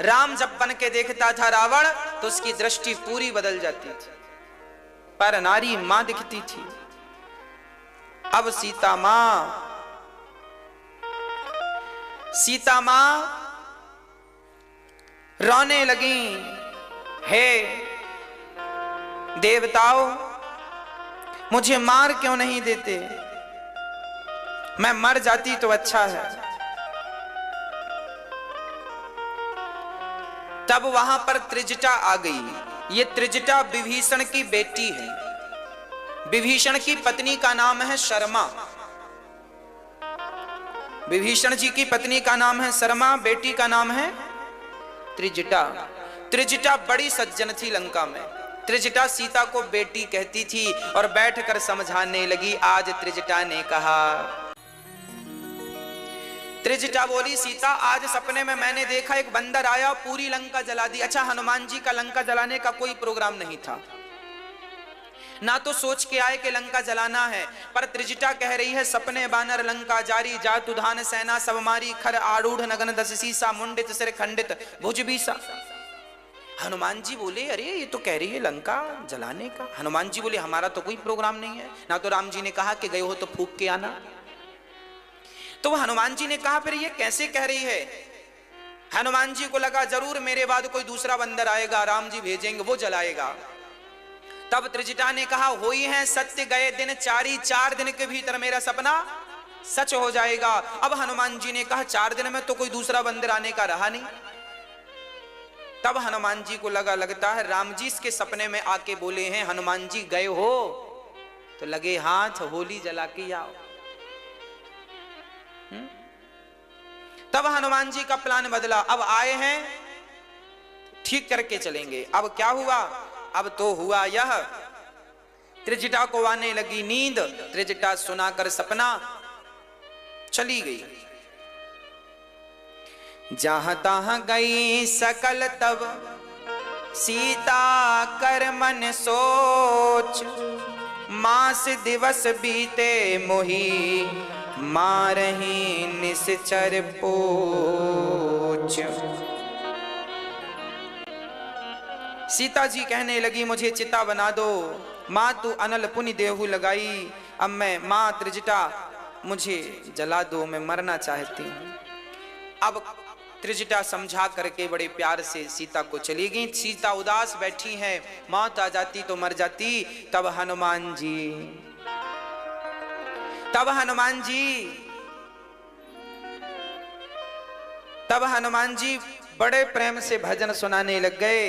राम जब बन के देखता था रावण तो उसकी दृष्टि पूरी बदल जाती थी, पर नारी मां दिखती थी। अब सीता मां रोने लगी, हे देवताओं मुझे मार क्यों नहीं देते, मैं मर जाती तो अच्छा है। तब वहां पर त्रिजटा आ गई। ये त्रिजटा विभीषण की बेटी है। विभीषण की पत्नी का नाम है शर्मा। विभीषण जी की पत्नी का नाम है शर्मा, बेटी का नाम है त्रिजटा। त्रिजटा बड़ी सज्जन थी लंका में। त्रिजटा सीता को बेटी कहती थी और बैठकर समझाने लगी। आज त्रिजटा ने कहा, त्रिजटा बोली सीता आज सपने में मैंने देखा एक बंदर आया, पूरी लंका जला दी। अच्छा, हनुमान जी का लंका जलाने का कोई प्रोग्राम नहीं था, ना तो सोच के आए कि लंका जलाना है, पर त्रिजटा कह रही है सपने बानर लंका जारी, जातु धान सेना सब मारी, खर आरूढ़ नगन दस सीसा, मुंडित सिर खंडित भुज बीसा। हनुमान जी बोले अरे ये तो कह रही है लंका जलाने का। हनुमान जी बोले हमारा तो कोई प्रोग्राम नहीं है, ना तो राम जी ने कहा कि गए हो तो फूंक के आना। तो हनुमान जी ने कहा फिर ये कैसे कह रही है? हनुमान जी को लगा जरूर मेरे बाद कोई दूसरा बंदर आएगा, राम जी भेजेंगे, वो जलाएगा। तब त्रिजटा ने कहा होई है सत्य गए दिन चारी, 4 दिन के भीतर मेरा सपना सच हो जाएगा। अब हनुमान जी ने कहा 4 दिन में तो कोई दूसरा बंदर आने का रहा नहीं। तब हनुमान जी को लगता है राम जी इसके सपने में आके बोले हैं हनुमान जी गए हो तो लगे हाथ होली जला के आओ। तब हनुमान जी का प्लान बदला, अब आए हैं ठीक करके चलेंगे। अब क्या हुआ? अब तो हुआ यह, त्रिजटा को आने लगी नींद। त्रिजटा सुनाकर सपना चली गई। जहां तहां गई सकल तब सीता कर मन सोच, मास दिवस बीते मोही मारही निश्चर पोच। सीता जी कहने लगी मुझे चिता बना दो, माँ तू अनल पुनि देहु लगाई, अब मैं माँ त्रिजटा मुझे जला दो, मैं मरना चाहती हूँ। अब त्रिजटा समझा करके बड़े प्यार से सीता को चली गई। सीता उदास बैठी है, मौत आ जाती तो मर जाती। तब हनुमान जी बड़े प्रेम से भजन सुनाने लग गए।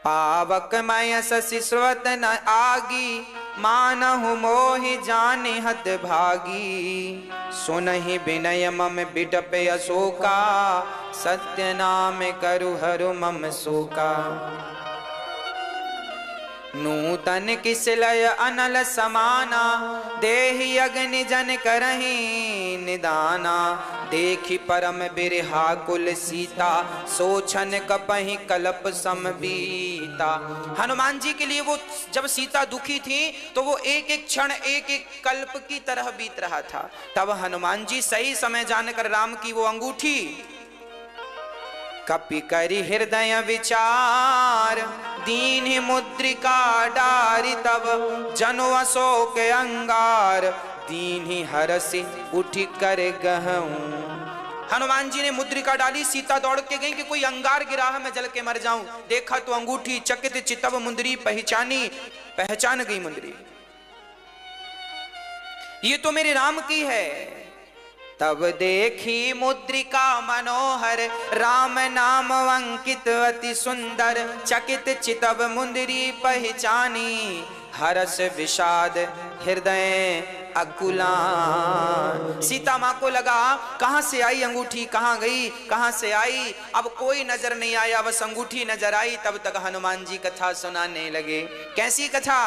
पावक मय शशि स्रोत न आगी, मानहु मोहि जानि हत भागी, सुनहि विनय मम बिडप अशोका, सत्य नाम करु हरु मम शोका। नूतन किसलय अनल समाना, देहि अग्नि जन करहि निदाना। देखि परम बिरहा कुल सीता, सोचन कपहि कल्प सम बीता। हनुमान जी के लिए वो जब सीता दुखी थी तो वो एक एक क्षण एक एक कल्प की तरह बीत रहा था। तब हनुमान जी सही समय जानकर राम की वो अंगूठी कपि करि हृदय विचार, दीन मुद्रिका डारि तब जनु अशोक अंगार, दीन हरसि उठि कर गहऊं। हनुमान जी ने मुद्रिका डाली, सीता दौड़ के गई कि कोई अंगार गिरा है मैं जल के मर जाऊं। देखा तो अंगूठी, चकित चितव मुंदरी पहचानी, पहचान गई मुंदरी, ये तो मेरे राम की है। तब देखी मुद्रिका मनोहर, राम नाम अंकित अति सुंदर, चकित चितव मुंदरी पहचानी, हर्ष विषाद हृदय अकुलान। सीता माँ को लगा कहां से आई अंगूठी, कहां गई, कहां से आई, अब कोई नजर नहीं आया, बस अंगूठी नजर आई। तब तक हनुमान जी कथा सुनाने लगे। कैसी कथा?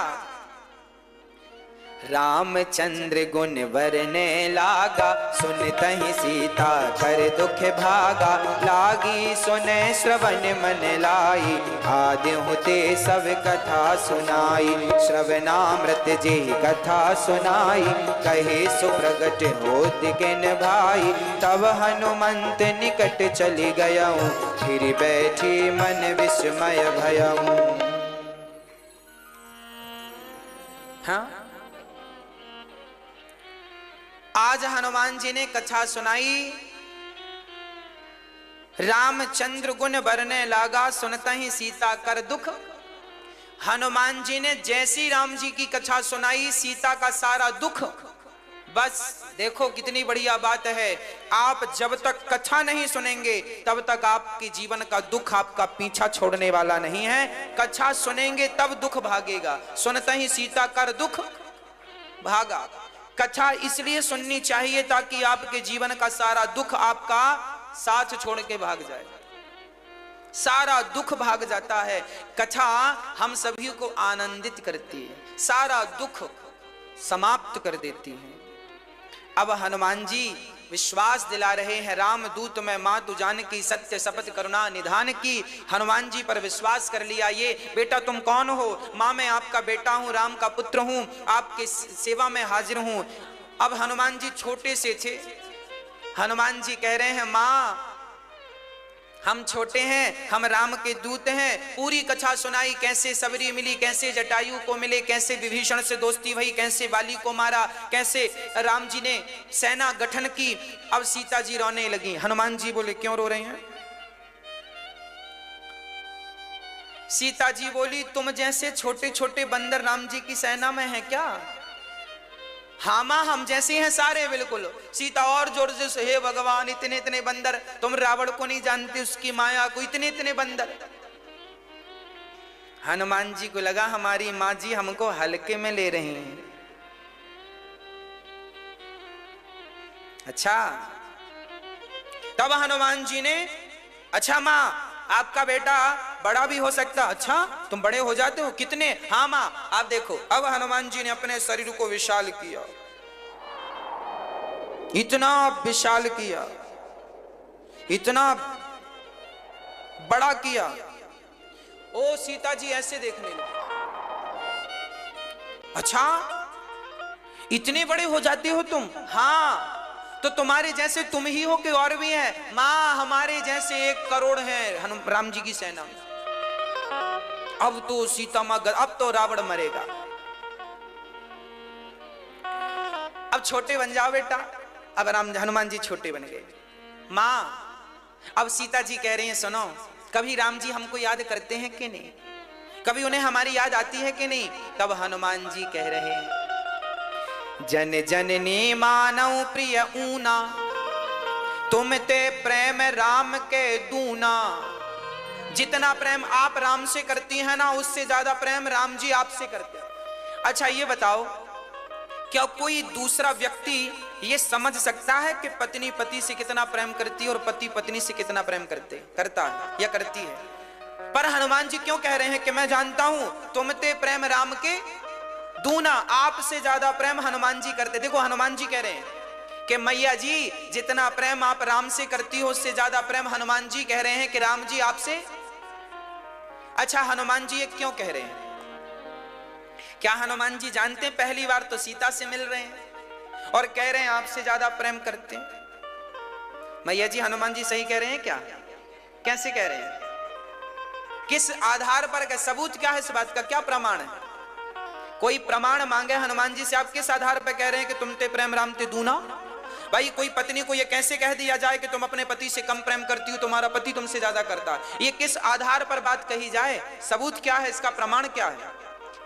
रामचंद्र गुण बरने लागा, सुनतहि सीता कर दुख भागा। लागी सुने श्रवण मन लाई, आदि होते सब कथा सुनाई। श्रवणामृत जी कथा सुनाई, कहे सुप्रगट होत किन भाई। तब हनुमंत निकट चली गयऊं, फिर बैठी मन विस्मय भयऊं। हाँ, आज हनुमान जी ने कथा सुनाई। रामचंद्र गुण बरने लागा, सुनता ही सीता कर दुख। हनुमान जी ने जैसी राम जी की कथा सुनाई, सीता का सारा दुख, बस देखो कितनी बढ़िया बात है। आप जब तक कथा नहीं सुनेंगे तब तक आपके जीवन का दुख आपका पीछा छोड़ने वाला नहीं है। कथा सुनेंगे तब दुख भागेगा। सुनता ही सीता कर दुख भागा। कथा इसलिए सुननी चाहिए ताकि आपके जीवन का सारा दुख आपका साथ छोड़ के भाग जाए। सारा दुख भाग जाता है। कथा हम सभी को आनंदित करती है, सारा दुख समाप्त कर देती है। अब हनुमान जी विश्वास दिला रहे हैं, राम दूत में मातु जानकी, सत्य शपथ करुणा निधान की। हनुमान जी पर विश्वास कर लिया। ये बेटा तुम कौन हो? माँ मैं आपका बेटा हूँ, राम का पुत्र हूँ, आपकी सेवा में हाजिर हूँ। अब हनुमान जी छोटे से थे। हनुमान जी कह रहे हैं माँ हम छोटे हैं, हम राम के दूत हैं। पूरी कथा सुनाई, कैसे सबरी मिली, कैसे जटायु को मिले, कैसे विभीषण से दोस्ती हुई, कैसे बाली को मारा, कैसे राम जी ने सेना गठन की। अब सीता जी रोने लगी। हनुमान जी बोले क्यों रो रहे हैं? सीता जी बोली तुम जैसे छोटे छोटे बंदर राम जी की सेना में हैं क्या? हाँ माँ हम जैसे हैं सारे बिल्कुल। सीता और जोर से हे भगवान इतने इतने बंदर, तुम रावण को नहीं जानते उसकी माया को, इतने इतने बंदर। हनुमान जी को लगा हमारी माँ जी हमको हल्के में ले रही हैं। अच्छा, तब हनुमान जी ने अच्छा माँ आपका बेटा बड़ा भी हो सकता। अच्छा तुम बड़े हो जाते हो? कितने? हाँ माँ आप देखो। अब हनुमान जी ने अपने शरीर को विशाल किया, इतना विशाल किया, इतना बड़ा किया। ओ सीता जी ऐसे देखने लगे। अच्छा इतने बड़े हो जाते हो तुम? हाँ तो तुम्हारे जैसे तुम ही हो कि और भी हैं? माँ हमारे जैसे 1 करोड़ हैं राम जी की सेना में। अब तो सीता माँ, अब तो रावण मरेगा। अब छोटे बन जाओ बेटा। अब हनुमान जी छोटे बन गए। माँ अब सीता जी कह रही हैं सुनो, कभी राम जी हमको याद करते हैं कि नहीं? कभी उन्हें हमारी याद आती है कि नहीं? तब हनुमान जी कह रहे हैं जन जननी मानव प्रिय ऊना, तुम ते प्रेम राम के दूना। जितना प्रेम आप राम से करती हैं ना, उससे ज्यादा प्रेम राम जी आपसे करते हैं। अच्छा ये बताओ, क्या कोई दूसरा व्यक्ति ये समझ सकता है कि पत्नी पति से कितना प्रेम करती है और पति पत्नी से कितना प्रेम करता है या करती है? पर हनुमान जी क्यों कह रहे हैं कि मैं जानता हूं तुमते प्रेम राम के दूना, आपसे ज्यादा प्रेम हनुमान जी करते। देखो हनुमान जी कह रहे हैं कि मैया जी जितना प्रेम आप राम से करती हो उससे ज्यादा प्रेम हनुमान जी कह रहे हैं कि राम जी आपसे। अच्छा हनुमान जी ये क्यों कह रहे हैं? क्या हनुमान जी जानते हैं पहली बार तो सीता से मिल रहे हैं और कह रहे हैं आपसे ज्यादा प्रेम करते हैं? मैया जी हनुमान जी सही कह रहे हैं क्या? कैसे कह रहे हैं? किस आधार पर? क्या सबूत क्या है इस बात का? क्या प्रमाण है? कोई प्रमाण मांगे हनुमान जी से, आप किस आधार पर कह रहे हैं कि तुमते प्रेम राम ते दूना? भाई कोई पत्नी को यह कैसे कह दिया जाए कि तुम अपने पति से कम प्रेम करती हो, तुम्हारा पति तुमसे ज्यादा करता है? ये किस आधार पर बात कही जाए? सबूत क्या है इसका? प्रमाण क्या है?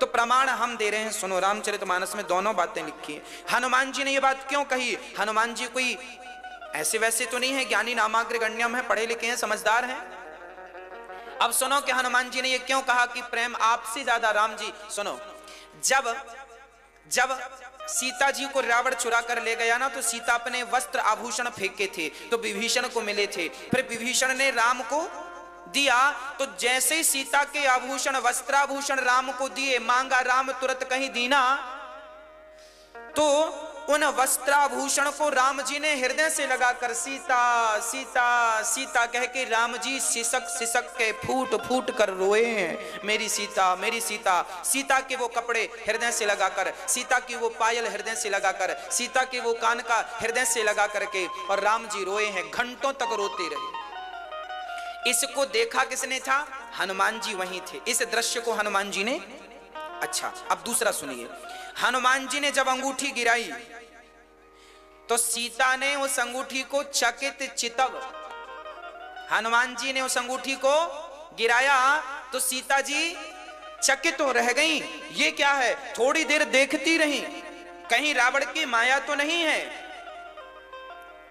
तो प्रमाण हम दे रहे हैं, सुनो। रामचरितमानस में दोनों बातें लिखी हैं। हनुमान जी ने ये बात क्यों कही? हनुमान जी कोई ऐसे वैसे तो नहीं है, ज्ञानी नामाग्र गण्यम है, पढ़े लिखे हैं, समझदार हैं। अब सुनो कि हनुमान जी ने ये क्यों कहा कि प्रेम आपसे ज्यादा राम जी। सुनो, जब सीता जी को रावण चुरा कर ले गया ना, तो सीता अपने वस्त्र आभूषण फेंके थे तो विभीषण को मिले थे, फिर विभीषण ने राम को दिया, तो जैसे ही सीता के आभूषण वस्त्राभूषण राम को दिए, मांगा राम तुरंत कहीं दीना, तो उन वस्त्राभूषण को राम जी ने हृदय से लगाकर सीता सीता सीता कह के राम जी सिसक सिसक के फूट फूट कर रोए हैं, मेरी सीता मेरी सीता। सीता के वो कपड़े हृदय से लगाकर, सीता की वो पायल हृदय से लगाकर, सीता के वो कान का हृदय से लगा करके, और राम जी रोए हैं, घंटों तक रोते रहे। इसको देखा किसने था? हनुमान जी वहीं थे। इस दृश्य को हनुमान जी ने। अच्छा अब दूसरा सुनिए, हनुमान जी ने जब अंगूठी गिराई तो सीता ने उस अंगूठी को चकित चितव, हनुमान जी ने उस अंगूठी को गिराया तो सीता जी चकित तो रह गई, ये क्या है? थोड़ी देर देखती रही, कहीं रावण की माया तो नहीं है।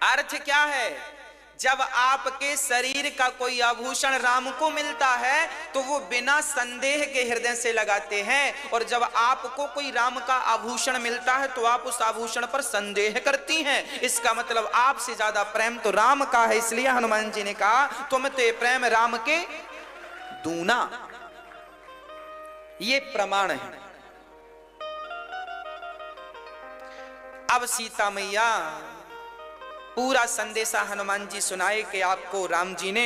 अर्थ क्या है? जब आपके शरीर का कोई आभूषण राम को मिलता है तो वो बिना संदेह के हृदय से लगाते हैं, और जब आपको कोई राम का आभूषण मिलता है तो आप उस आभूषण पर संदेह करती हैं। इसका मतलब आपसे ज्यादा प्रेम तो राम का है। इसलिए हनुमान जी ने कहा तुम ते प्रेम राम के दूना। ये प्रमाण है। अब सीता मैया पूरा संदेशा हनुमान जी सुनाए कि आपको राम जी ने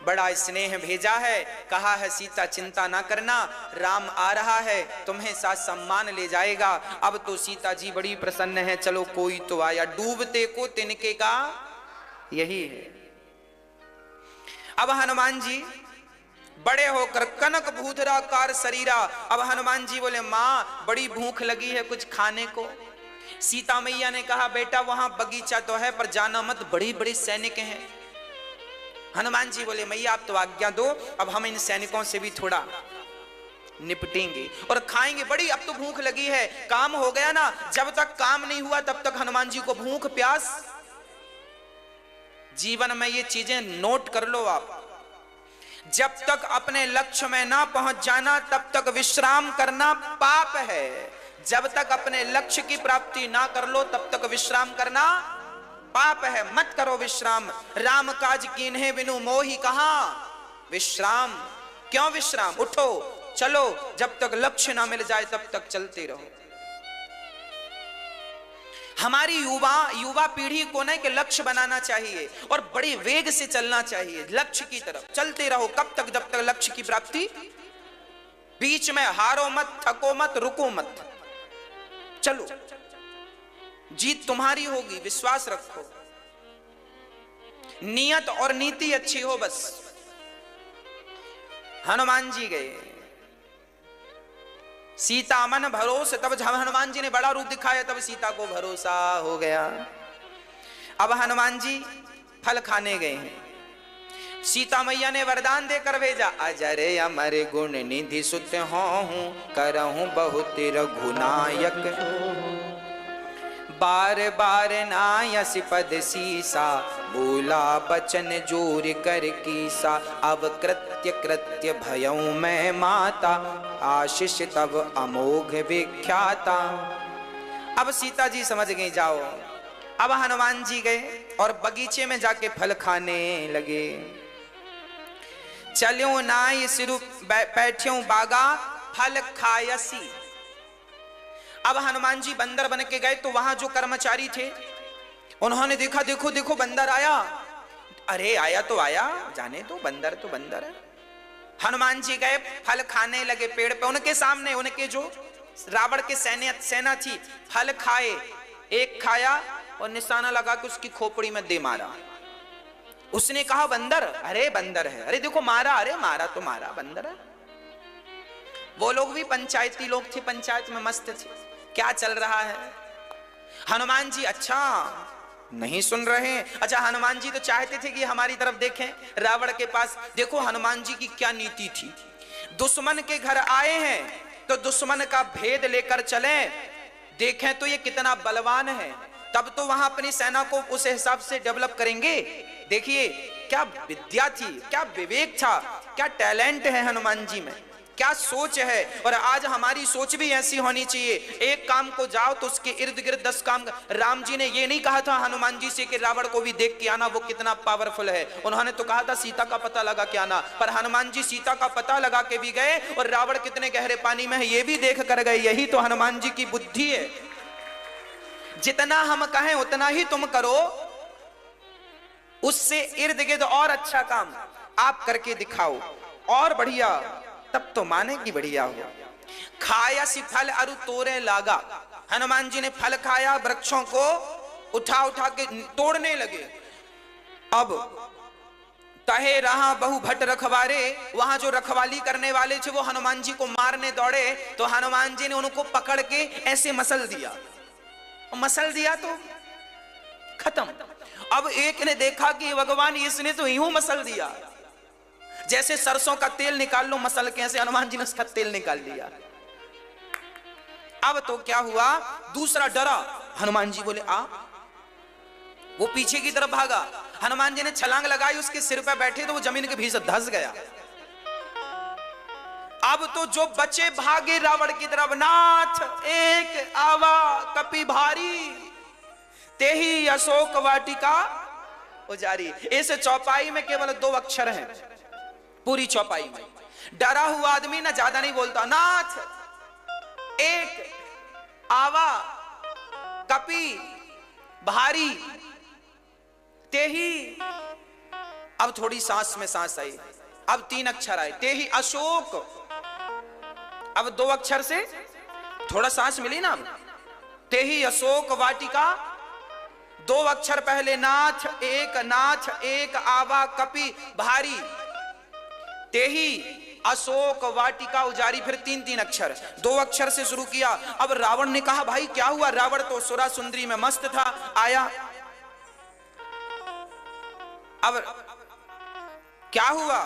बड़ा स्नेह भेजा है, कहा है सीता चिंता ना करना, राम आ रहा है, तुम्हें साथ सम्मान ले जाएगा। अब तो सीता जी बड़ी प्रसन्न है, चलो कोई तो आया, डूबते को तिनके का यही है। अब हनुमान जी बड़े होकर कनक भूधराकार शरीरा। अब हनुमान जी बोले माँ बड़ी भूख लगी है, कुछ खाने को। सीता मैया ने कहा बेटा वहां बगीचा तो है पर जाना मत, बड़ी बड़ी सैनिक हैं। हनुमान जी बोले मैया आप तो आज्ञा दो, अब हम इन सैनिकों से भी थोड़ा निपटेंगे और खाएंगे, बड़ी अब तो भूख लगी है। काम हो गया ना, जब तक काम नहीं हुआ तब तक हनुमान जी को भूख प्यास। जीवन में ये चीजें नोट कर लो आप, जब तक अपने लक्ष्य में ना पहुंच जाना तब तक विश्राम करना पाप है। जब तक अपने लक्ष्य की प्राप्ति ना कर लो तब तक विश्राम करना पाप है। मत करो विश्राम। राम काज कीन्हे बिनु मोहि कहाँ विश्राम। क्यों विश्राम? उठो चलो, जब तक लक्ष्य ना मिल जाए तब तक चलते रहो। हमारी युवा पीढ़ी को ना कि लक्ष्य बनाना चाहिए और बड़ी वेग से चलना चाहिए, लक्ष्य की तरफ चलते रहो। कब तक? जब तक लक्ष्य की प्राप्ति। बीच में हारो मत, थको मत, रुको मत, चलो, जीत तुम्हारी होगी, विश्वास रखो। नियत और नीति अच्छी हो बस। हनुमान जी गए, सीता मन भरोसे, तब जब हनुमान जी ने बड़ा रूप दिखाया तब सीता को भरोसा हो गया। अब हनुमान जी फल खाने गए हैं। सीता मैया ने वरदान देकर भेजा, अजरे अमर गुण निधि सुत हूँ, करहूं बहुत रघुनायक, बार बार नायस पद सीसा, बोला बचन जोर कर कीसा। अब कृत्य कृत्य भयऊ मैं माता, आशीष तब अमोघ विख्याता। अब सीता जी समझ गई, जाओ। अब हनुमान जी गए और बगीचे में जाके फल खाने लगे। चल्यो नाय सिरु बैठ्यों बागा, फल खायसी। अब हनुमान जी बंदर बन के गए तो वहां जो कर्मचारी थे उन्होंने देखा, देखो देखो बंदर आया। अरे आया तो आया, जाने तो बंदर है। हनुमान जी गए, फल खाने लगे पेड़ पे। उनके सामने उनके जो रावण के सेना थी, फल खाए। एक खाया और निशाना लगा के उसकी खोपड़ी में दे मारा। उसने कहा बंदर, अरे बंदर है, अरे देखो मारा, अरे मारा तो मारा, बंदर है। वो लोग भी पंचायती लोग थे, पंचायत में मस्त थे, क्या चल रहा है। हनुमान जी अच्छा नहीं सुन रहे। अच्छा हनुमान जी तो चाहते थे कि हमारी तरफ देखें, रावण के पास। देखो हनुमान जी की क्या नीति थी, दुश्मन के घर आए हैं तो दुश्मन का भेद लेकर चले, देखें तो ये कितना बलवान है, तब तो वहां अपनी सेना को उस हिसाब से डेवलप करेंगे। देखिए क्या विद्या थी, क्या विवेक था, क्या टैलेंट है हनुमान जी में, क्या सोच है। और आज हमारी सोच भी ऐसी होनी चाहिए। एक काम को जाओ तो उसके इर्द गिर्द 10 काम। राम जी ने ये नहीं कहा था हनुमान जी से कि रावण को भी देख के आना, वो कितना पावरफुल है। उन्होंने तो कहा था सीता का पता लगा के आना। पर हनुमान जी सीता का पता लगा के भी गए और रावण कितने गहरे पानी में है ये भी देख कर गए। यही तो हनुमान जी की बुद्धि है। जितना हम कहें उतना ही तुम करो, उससे इर्द गिर्द और अच्छा काम आप करके दिखाओ और बढ़िया, तब तो माने कि बढ़िया हो। खाया सी फल अरु तोरे लागा। हनुमान जी ने फल खाया, वृक्षों को उठा उठा के तोड़ने लगे। अब तहे रहा बहु भट रखवारे, वहां जो रखवाली करने वाले थे वो हनुमान जी को मारने दौड़े, तो हनुमान जी ने उनको पकड़ के ऐसे मसल दिया तो खत्म। अब एक ने देखा कि भगवान इसने तो यूं मसल दिया, जैसे सरसों का तेल निकाल लो मसल के, ऐसे हनुमान जी ने उसका तेल निकाल दिया। अब तो क्या हुआ, दूसरा डरा। हनुमान जी बोले आ, वो पीछे की तरफ भागा। हनुमान जी ने छलांग लगाई, उसके सिर पे बैठे तो वो जमीन के भीतर धंस गया। अब तो जो बचे भागे रावण की तरफ। नाथ एक आवा कपि भारी, तेही अशोक वाटिका उजारी। इस चौपाई में केवल 2 अक्षर हैं पूरी चौपाई में। डरा हुआ आदमी ना ज्यादा नहीं बोलता। नाथ एक आवा कपि भारी, तेही। अब थोड़ी सांस में सांस आई, अब 3 अक्षर आए। तेही अशोक, अब 2 अक्षर से थोड़ा सांस मिली ना। अब तेही अशोक वाटिका, 2 अक्षर पहले। नाथ एक आवा कपि भारी, तेही अशोक वाटिका उजारी। फिर 3 अक्षर, 2 अक्षर से शुरू किया। अब रावण ने कहा भाई क्या हुआ। रावण तो सुरा सुंदरी में मस्त था, आया। अब क्या हुआ,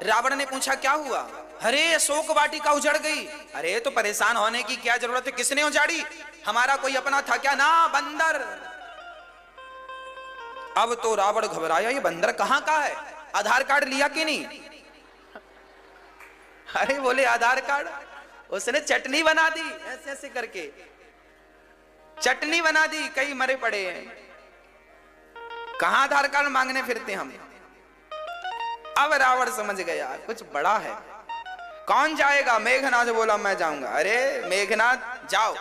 रावण ने पूछा क्या हुआ। अरे अशोक वाटिका उजड़ गई। अरे तो परेशान होने की क्या जरूरत है, किसने उजाड़ी, हमारा कोई अपना था क्या। ना बंदर। अब तो रावण घबराया, ये बंदर कहां का है, आधार कार्ड लिया कि नहीं। अरे बोले आधार कार्ड, उसने चटनी बना दी, ऐसे ऐसे करके चटनी बना दी, कई मरे पड़े हैं। कहां आधार कार्ड मांगने फिरते हम। अब रावण समझ गया कुछ बड़ा है। कौन जाएगा, मेघनाथ बोला मैं जाऊंगा। अरे मेघनाथ जाओ।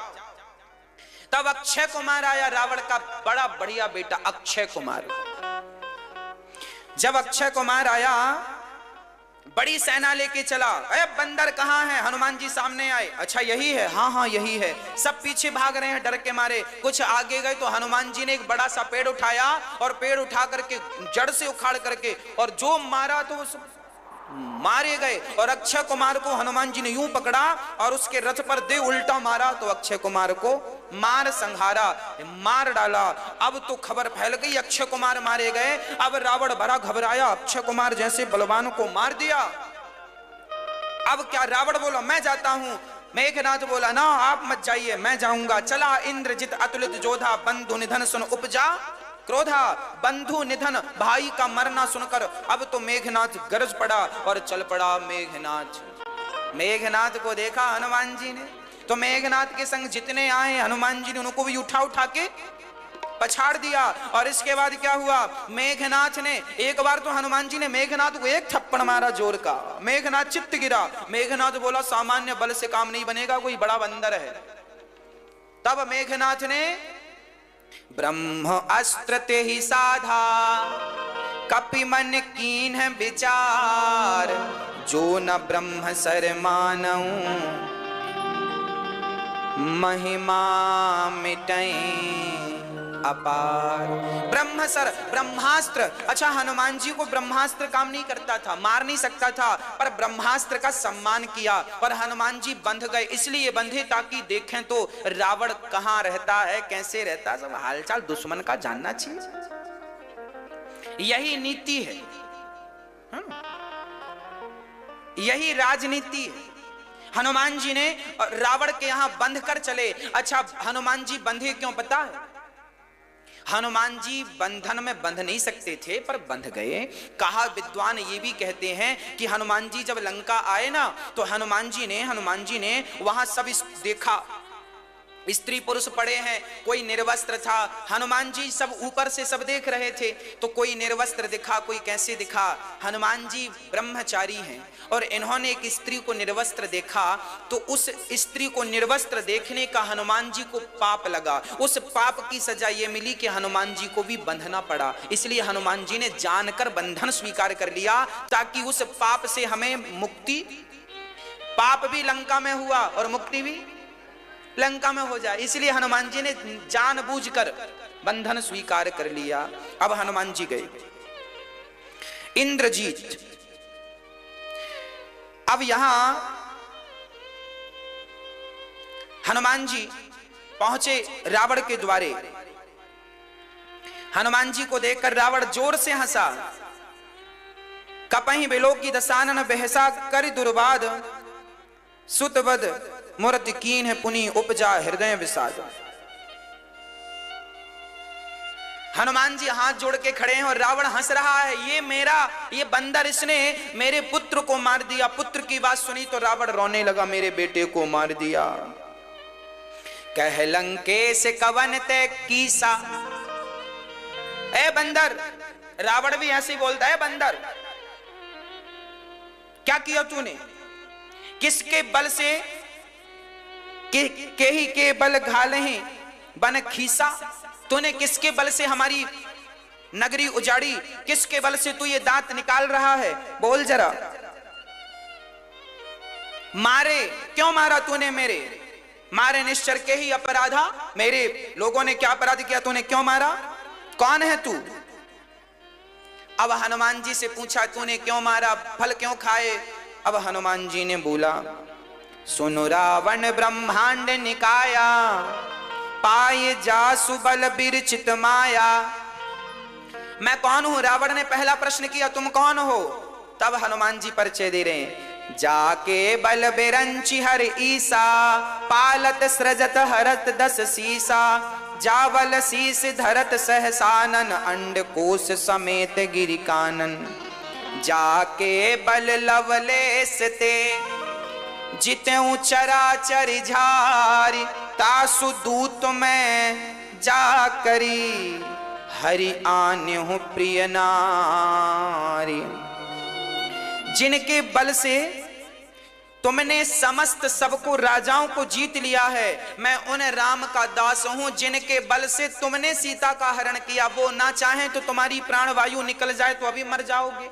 तब अक्षय कुमार आया, रावण का बड़ा बढ़िया बेटा अक्षय कुमार। जब अक्षय कुमार आया बड़ी सेना लेके चला। अरे बंदर कहां है, हनुमान जी सामने आए। अच्छा यही है, हाँ हाँ यही है। सब पीछे भाग रहे हैं डर के मारे। कुछ आगे गए तो हनुमान जी ने एक बड़ा सा पेड़ उठाया और पेड़ उठा करके जड़ से उखाड़ करके और जो मारा तो मारे गए। और अक्षय कुमार को हनुमान जी ने यूं पकड़ा और उसके रथ पर दे उल्टा मारा तो अक्षय कुमार को मार संहारा, मार डाला। अब तो खबर फैल गई अक्षय कुमार मारे गए। अब रावण बड़ा घबराया, अक्षय कुमार जैसे बलवान को मार दिया। अब क्या, रावण बोला मैं जाता हूं। मेघनाथ बोला ना आप मत जाइए, मैं जाऊंगा। चला इंद्रजित अतुलित जोधा, बंधु निधन सुन उपजा क्रोधा। बंधु निधन भाई का मरना सुनकर अब तो मेघनाथ गरज पड़ा और चल पड़ा मेघनाथ। मेघनाथ को देखा हनुमान जी ने तो मेघनाथ के संग जितने आए हनुमान जी ने उनको भी उठा उठा के पछाड़ दिया। और इसके बाद क्या हुआ, मेघनाथ ने एक बार तो हनुमान जी ने मेघनाथ को एक थप्पड़ मारा जोर का, मेघनाथ चित्त गिरा। मेघनाथ बोला सामान्य बल से काम नहीं बनेगा, कोई बड़ा बंदर है। तब मेघनाथ ने ब्रह्म अस्त्र ते ही साधा, कपि मन कीन है विचार, जो न ब्रह्म सर मानऊं, महिमा मिटई अपार। ब्रह्मसर ब्रह्मास्त्र। अच्छा, हनुमान जी को ब्रह्मास्त्र काम नहीं करता था, मार नहीं सकता था, पर ब्रह्मास्त्र का सम्मान किया। और हनुमान जी बंध गए, इसलिए बंधे ताकि देखें तो रावण कहां रहता है, कैसे रहता है, सब हालचाल दुश्मन का जानना चाहिए। यही नीति है, यही राजनीति है। हनुमान जी ने रावण के यहां बंध कर चले। अच्छा, हनुमान जी बंधे क्यों पता है? हनुमान जी बंधन में बंध नहीं सकते थे पर बंध गए। कहा विद्वान ये भी कहते हैं कि हनुमान जी जब लंका आए ना तो हनुमान जी ने वहां सब देखा, स्त्री पुरुष पड़े हैं, कोई निर्वस्त्र था। हनुमान जी सब ऊपर से सब देख रहे थे, तो कोई निर्वस्त्र दिखा, कोई कैसे दिखा। हनुमान जी ब्रह्मचारी हैं और इन्होंने एक स्त्री को निर्वस्त्र देखा, तो उस स्त्री को निर्वस्त्र देखने का हनुमान जी को पाप लगा। उस पाप की सजा ये मिली कि हनुमान जी को भी बंधना पड़ा। इसलिए हनुमान जी ने जानकर बंधन स्वीकार कर लिया ताकि उस पाप से हमें मुक्ति, पाप भी लंका में हुआ और मुक्ति भी लंका में हो जाए। इसलिए हनुमान जी ने जानबूझकर बंधन स्वीकार कर लिया। अब हनुमान जी गए इंद्रजीत। अब यहां हनुमान जी पहुंचे रावण के द्वारे। हनुमान जी को देखकर रावण जोर से हंसा। कपहि बिलोकी दसानन बहसा कर दुर्बाद, सुतवद मूर्ति कीन है पुनि उपजा हृदय विषाद। हनुमान जी हाथ जोड़ के खड़े हैं और रावण हंस रहा है। ये बंदर, इसने मेरे पुत्र को मार दिया। पुत्र की बात सुनी तो रावण रोने लगा, मेरे बेटे को मार दिया। कह लंकेश कवन ते कीसा। ए बंदर, रावण भी ऐसे बोलता है, बंदर क्या किया तूने? किसके बल से के बल घाले बन खीसा। तूने किसके बल से हमारी नगरी उजाड़ी? किसके बल से तू ये दांत निकाल रहा है? बोल जरा। मारे क्यों मारा तूने? मेरे मारे निश्चर के ही अपराधा। मेरे लोगों ने क्या अपराध किया, तूने क्यों मारा? कौन है तू? अब हनुमान जी से पूछा तूने क्यों मारा, फल क्यों खाए? अब हनुमान जी ने बोला, सुनो रावण ब्रह्मांड निकाया, पाए जासु बल बिरचित माया। मैं कौन हूं? रावण ने पहला प्रश्न किया, तुम कौन हो? तब हनुमान जी परिचय दे रहे हैं। जाके बल बिरंचि हर ईसा, पालत सृजत हरत दस सीसा, जावल शीस धरत सहसानन, अंड कोश समेत गिरि कानन। जाके बल लवलेस ते, जितेऊ चराचर झारी, तासु दूत में जा करी, हरि आन्यहु प्रिय नारी। जिनके बल से तुमने समस्त सबको, राजाओं को जीत लिया है, मैं उन राम का दास हूं जिनके बल से तुमने सीता का हरण किया। वो ना चाहे तो तुम्हारी प्राण वायु निकल जाए तो अभी मर जाओगे।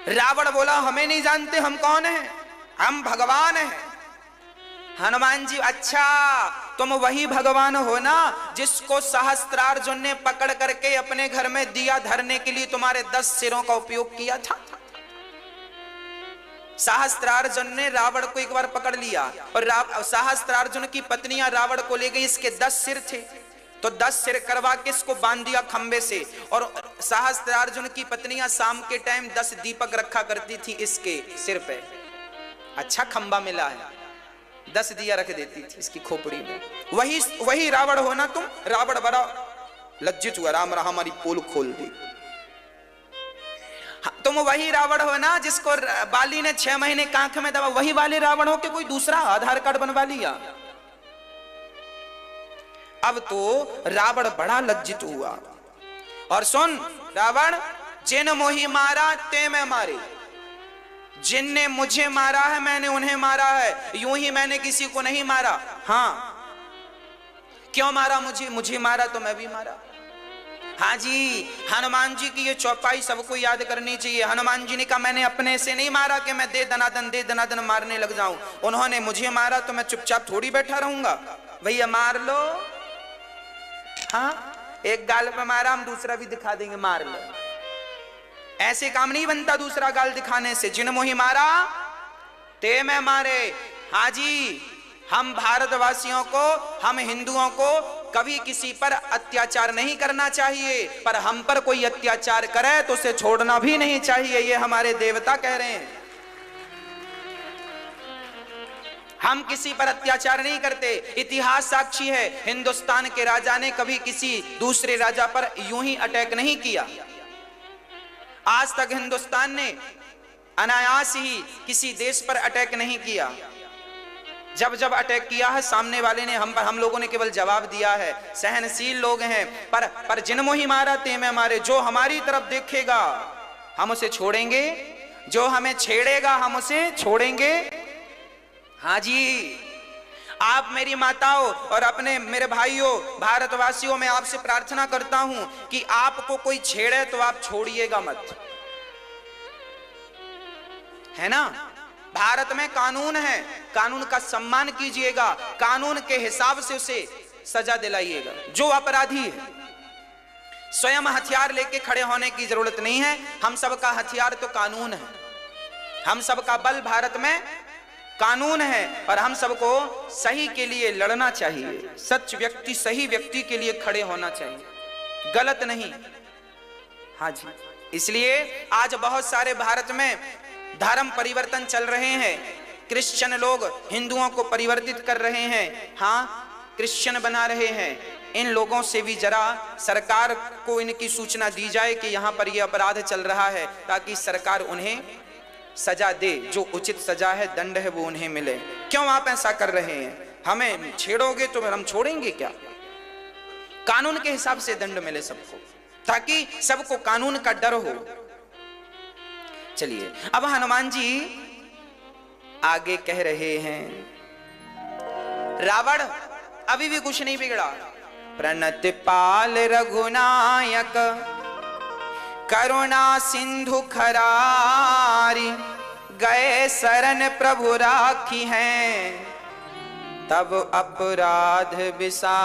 रावण बोला, हमें नहीं जानते, हम कौन हैं? हम भगवान हैं। हनुमान जी, अच्छा तुम वही भगवान हो ना जिसको सहस्त्रार्जुन ने पकड़ करके अपने घर में दिया धरने के लिए तुम्हारे 10 सिरों का उपयोग किया था। सहस्त्रार्जुन ने रावण को एक बार पकड़ लिया और सहस्त्रार्जुन की पत्नियां रावण को ले गई। इसके 10 सिर थे तो 10 सिर करवा के इसको बांध दिया खंबे से। और सहस्त्रार्जुन की पत्नियां शाम के टाइम 10 दीपक रखा करती थी इसके सिर पे। अच्छा खंबा मिला है, 10 दिया रख देती थी इसकी खोपड़ी में। वही रावण हो ना तुम। रावण बड़ा लज्जित हुआ, राम रहा हमारी पोल खोल दी। तुम वही रावण हो ना जिसको बाली ने 6 महीने कांख में दबा, वही वाले रावण हो कि कोई दूसरा आधार कार्ड बनवा लिया। अब तो रावण बड़ा लज्जित हुआ। और सुन रावण, जिन मोही मारा ते मैं मारे, जिनने मुझे मारा है मैंने उन्हें मारा है, यूं ही मैंने किसी को नहीं मारा। हाँ, क्यों मारा मुझे? मुझे मारा तो मैं भी मारा। हाँ जी, हनुमान जी की ये चौपाई सबको याद करनी चाहिए। हनुमान जी ने कहा मैंने अपने से नहीं मारा कि मैं दे दनादन मारने लग जाऊं। उन्होंने मुझे मारा तो मैं चुपचाप थोड़ी बैठा रहूंगा। भैया मार लो। हाँ, एक गाल पे मारा, हम दूसरा भी दिखा देंगे, मार लो। ऐसे काम नहीं बनता दूसरा गाल दिखाने से। जिन मोही मारा ते मैं मारे। हाँ जी, हम भारतवासियों को, हम हिंदुओं को कभी किसी पर अत्याचार नहीं करना चाहिए, पर हम पर कोई अत्याचार करे तो उसे छोड़ना भी नहीं चाहिए। ये हमारे देवता कह रहे हैं। हम किसी पर अत्याचार नहीं करते। इतिहास साक्षी है, हिंदुस्तान के राजा ने कभी किसी दूसरे राजा पर यूं ही अटैक नहीं किया। आज तक हिंदुस्तान ने अनायास ही किसी देश पर अटैक नहीं किया। जब जब अटैक किया है सामने वाले ने हम लोगों ने केवल जवाब दिया है। सहनशील लोग हैं, पर जिन मोही मारा ते मैं मारे। जो हमारी तरफ देखेगा हम उसे छोड़ेंगे, जो हमें छेड़ेगा हम उसे छोड़ेंगे। हाँ जी, आप मेरी माताओं और अपने मेरे भाइयों भारतवासियों, मैं आपसे प्रार्थना करता हूं कि आपको कोई छेड़े तो आप छोड़िएगा मत, है ना। भारत में कानून है, कानून का सम्मान कीजिएगा, कानून के हिसाब से उसे सजा दिलाइएगा। जो अपराधी है स्वयं हथियार लेके खड़े होने की जरूरत नहीं है। हम सबका हथियार तो कानून है, हम सबका बल भारत में कानून है, और हम सबको सही के लिए लड़ना चाहिए। सच व्यक्ति, सही व्यक्ति के लिए खड़े होना चाहिए, गलत नहीं। हाँ जी, इसलिए आज बहुत सारे भारत में धर्म परिवर्तन चल रहे हैं। क्रिश्चियन लोग हिंदुओं को परिवर्तित कर रहे हैं, हाँ, क्रिश्चियन बना रहे हैं। इन लोगों से भी जरा सरकार को इनकी सूचना दी जाए कि यहाँ पर यह अपराध चल रहा है, ताकि सरकार उन्हें सजा दे। जो उचित सजा है, दंड है, वो उन्हें मिले। क्यों आप ऐसा कर रहे हैं? हमें छेड़ोगे तो हम छोड़ेंगे क्या? कानून के हिसाब से दंड मिले सबको, ताकि सबको कानून का डर हो। चलिए, अब हनुमान जी आगे कह रहे हैं, रावण अभी भी कुछ नहीं बिगड़ा। प्रणति पाल रघुनायक करुणा सिंधु खरारी, गए शरण प्रभु राखी हैं तब अपराध विसारी।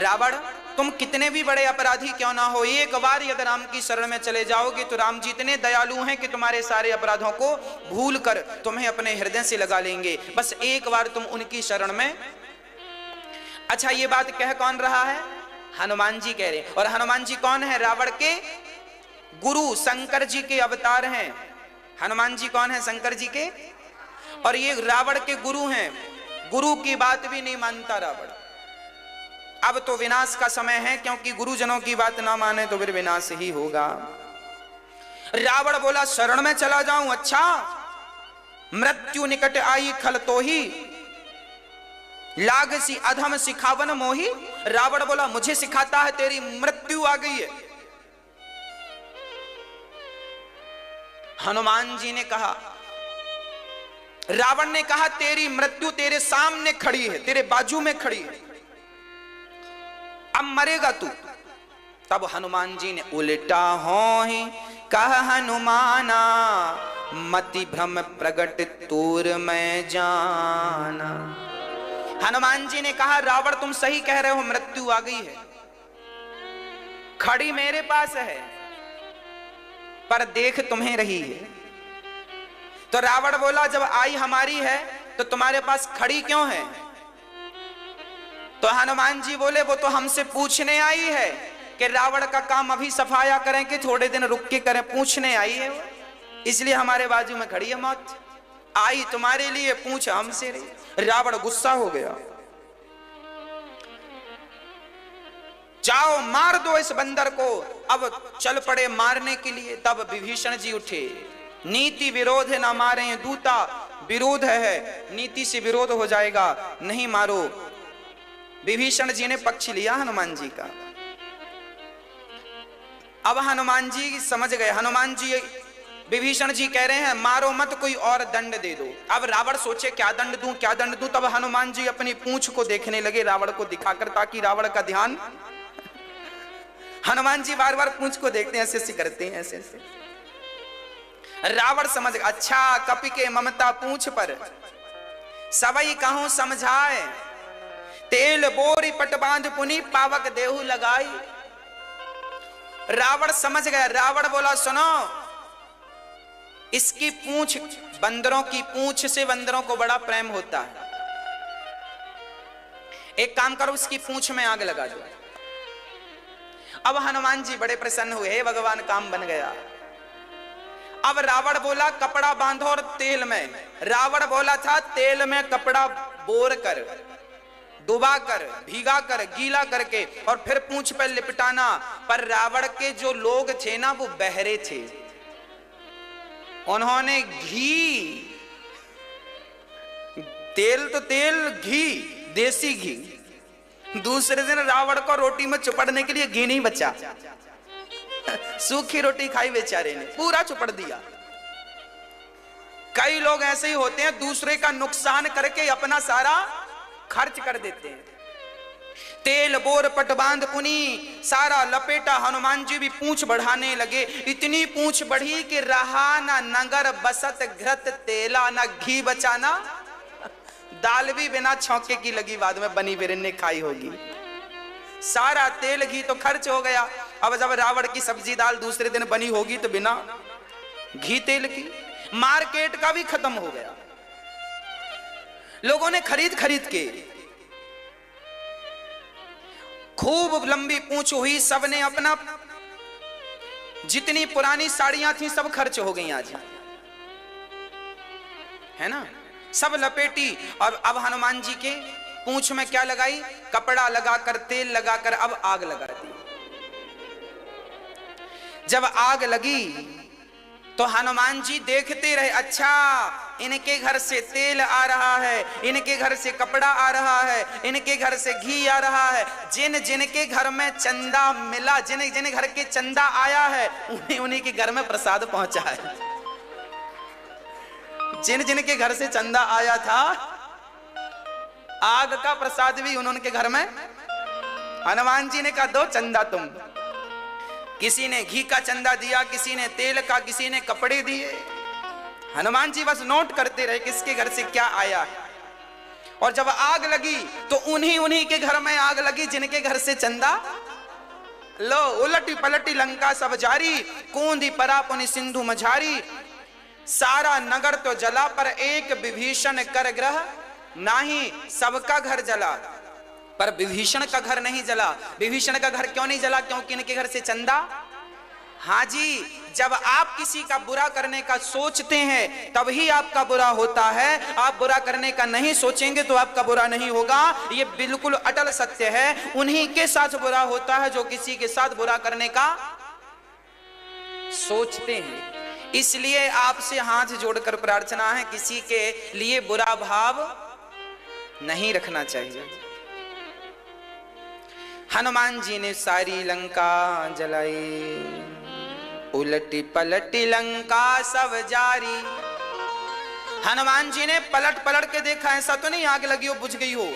रावण, तुम कितने भी बड़े अपराधी क्यों ना हो, एक बार यदि राम की शरण में चले जाओगे तो राम जी इतने दयालु हैं कि तुम्हारे सारे अपराधों को भूल कर तुम्हें अपने हृदय से लगा लेंगे। बस एक बार तुम उनकी शरण में। अच्छा, ये बात कह कौन रहा है? हनुमान जी कह रहे। और हनुमान जी कौन है? रावण के गुरु, शंकर जी के अवतार हैं। हनुमान जी कौन है? शंकर जी के। और ये रावण के गुरु हैं। गुरु की बात भी नहीं मानता रावण। अब तो विनाश का समय है, क्योंकि गुरुजनों की बात ना माने तो फिर विनाश ही होगा। रावण बोला शरण में चला जाऊं? अच्छा, मृत्यु निकट आई खल तो ही, लाग सी अधम सिखावन मोही। रावण बोला मुझे सिखाता है, तेरी मृत्यु आ गई है। हनुमान जी ने कहा, रावण ने कहा तेरी मृत्यु तेरे सामने खड़ी है, तेरे बाजू में खड़ी है, अब मरेगा तू। तब हनुमान जी ने उल्टा हो ही कहा, हनुमाना मति भ्रम प्रगट तूर में जाना। हनुमान जी ने कहा रावण तुम सही कह रहे हो, मृत्यु आ गई है, खड़ी मेरे पास है, पर देख तुम्हें रही है। तो रावण बोला जब आई हमारी है तो तुम्हारे पास खड़ी क्यों है? तो हनुमान जी बोले वो तो हमसे पूछने आई है कि रावण का काम अभी सफाया करें कि थोड़े दिन रुक के करें, पूछने आई है वो। इसलिए हमारे बाजू में खड़ी है मौत। आई तुम्हारे लिए, पूछ हमसे रही। रावण गुस्सा हो गया, जाओ मार दो इस बंदर को। अब चल पड़े मारने के लिए। तब विभीषण जी उठे, नीति विरोध है ना मारे दूता, विरोध है, नीति से विरोध हो जाएगा, नहीं मारो। विभीषण जी ने पक्ष लिया हनुमान जी का। अब हनुमान जी समझ गए। हनुमान जी, विभीषण जी कह रहे हैं मारो मत, कोई और दंड दे दो। अब रावण सोचे क्या दंड दूं, क्या दंड दूं। तब हनुमान जी अपनी पूंछ को देखने लगे रावण को दिखाकर, ताकि रावण का ध्यान। हनुमान जी बार बार पूंछ को देखते हैं, ऐसे ऐसे करते हैं, ऐसे ऐसे। रावण समझ गया, अच्छा कपि के ममता पूंछ पर सबई कहूं समझाए, तेल बोरी पट बांध पुनी पावक देहु लगाई। रावण समझ गया। रावण बोला सुनो, इसकी पूंछ, बंदरों की पूंछ से बंदरों को बड़ा प्रेम होता है। एक काम करो, उसकी पूंछ में आग लगा दो। अब हनुमान जी बड़े प्रसन्न हुए, हे भगवान काम बन गया। अब रावण बोला कपड़ा बांधो और तेल में। रावण बोला था तेल में कपड़ा बोर कर, डुबा कर, भीगा कर, गीला करके और फिर पूंछ पर लिपटाना। पर रावण के जो लोग थे ना, वो बहरे थे। उन्होंने घी, तेल तो तेल, घी, देसी घी। दूसरे दिन रावण को रोटी में चुपड़ने के लिए घी नहीं बचा। सूखी रोटी खाई बेचारे ने, पूरा चुपड़ दिया। कई लोग ऐसे ही होते हैं, दूसरे का नुकसान करके अपना सारा खर्च कर देते हैं। तेल बोर पट बांध पुनी, सारा लपेटा। हनुमान जी भी पूंछ बढ़ाने लगे। इतनी पूंछ बढ़ी कि रहा ना नगर बसत घृत तेला, ना घी बचाना। दाल भी बिना छौंके की लगी, बाद में बनी बिरन्ने खाई होगी। सारा तेल घी तो खर्च हो गया। अब जब रावण की सब्जी दाल दूसरे दिन बनी होगी तो बिना घी तेल की, मार्केट का भी खत्म हो गया। लोगों ने खरीद खरीद के, खूब लंबी पूंछ हुई। सबने अपना, जितनी पुरानी साड़ियां थी सब खर्च हो गई आज, है ना, सब लपेटी। और अब हनुमान जी के पूंछ में क्या लगाई, कपड़ा लगाकर, तेल लगाकर अब आग लगा दी। जब आग लगी तो हनुमान जी देखते रहे, अच्छा इनके घर से तेल आ रहा है, इनके घर से कपड़ा आ रहा है, इनके घर से घी आ रहा है। जिन जिनके घर में चंदा मिला, जिन जिन घर के चंदा आया है, उन्हीं उन्हीं के घर में प्रसाद पहुंचा है। जिन जिनके घर से चंदा आया था, आग का प्रसाद भी उन्होंने घर में। हनुमान जी ने कहा दो चंदा तुम। किसी ने घी का चंदा दिया, किसी ने तेल का, किसी ने कपड़े दिए। हनुमान जी बस नोट करते रहे किसके घर से क्या आया है। और जब आग लगी तो उन्हीं उन्हीं के घर में आग लगी जिनके घर से चंदा। लो उलटी पलटी लंका सब जारी, कूंदी परापुनि सिंधु मझारी। सारा नगर तो जला पर एक विभीषण कर ग्रह नाही, सबका घर जला पर विभीषण का घर नहीं जला। विभीषण का घर क्यों नहीं जला? क्योंकि इनके घर से चंदा। हाँ जी, जब आप किसी का बुरा करने का सोचते हैं तभी आपका बुरा होता है। आप बुरा करने का नहीं सोचेंगे तो आपका बुरा नहीं होगा। ये बिल्कुल अटल सत्य है। उन्हीं के साथ बुरा होता है जो किसी के साथ बुरा करने का सोचते हैं। इसलिए आपसे हाथ जोड़कर प्रार्थना है, किसी के लिए बुरा भाव नहीं रखना चाहिए। हनुमान जी ने सारी लंका जलाई, उलटी पलटी लंका सब जारी। हनुमान जी ने पलट पलट के देखा, ऐसा तो नहीं आग लगी हो बुझ गई हो,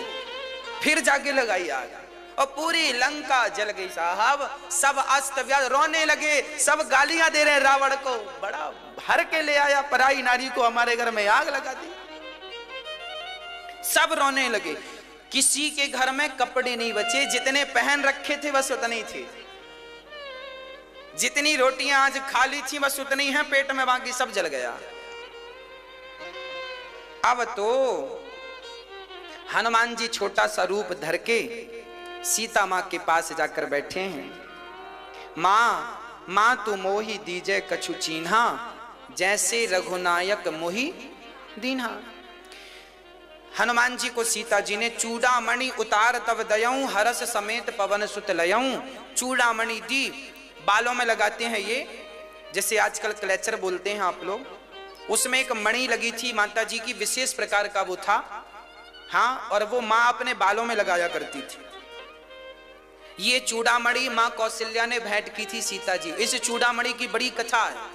फिर जाके लगाई आग और पूरी लंका जल गई साहब। सब अस्त व्यस्त रोने लगे, सब गालियां दे रहे रावण को, बड़ा भर के ले आया पराई नारी को, हमारे घर में आग लगा दी। सब रोने लगे। किसी के घर में कपड़े नहीं बचे, जितने पहन रखे थे बस उतने ही थे। जितनी रोटियां आज खाली थी बस उतनी हैं पेट में, बाकी सब जल गया। अब तो हनुमान जी छोटा सा रूप धर के सीता मां के पास जाकर बैठे हैं। मां तू मोही दीजे कछु चीन्हा, जैसे रघुनायक मोहि दीन्हा। हनुमान जी को सीता जी ने चूड़ामणि उतार तब दयऊं, हरस समेत पवन सुत लयऊं। चूड़ामणि दी, बालों में लगाते हैं ये, जैसे आजकल क्लेचर बोलते हैं आप लोग, उसमें एक मणि लगी थी माता जी की, विशेष प्रकार का वो था। हाँ, और वो माँ अपने बालों में लगाया करती थी। ये चूड़ामणि माँ कौशल्या ने भेंट की थी सीता जी। इस चूड़ामणि की बड़ी कथा है।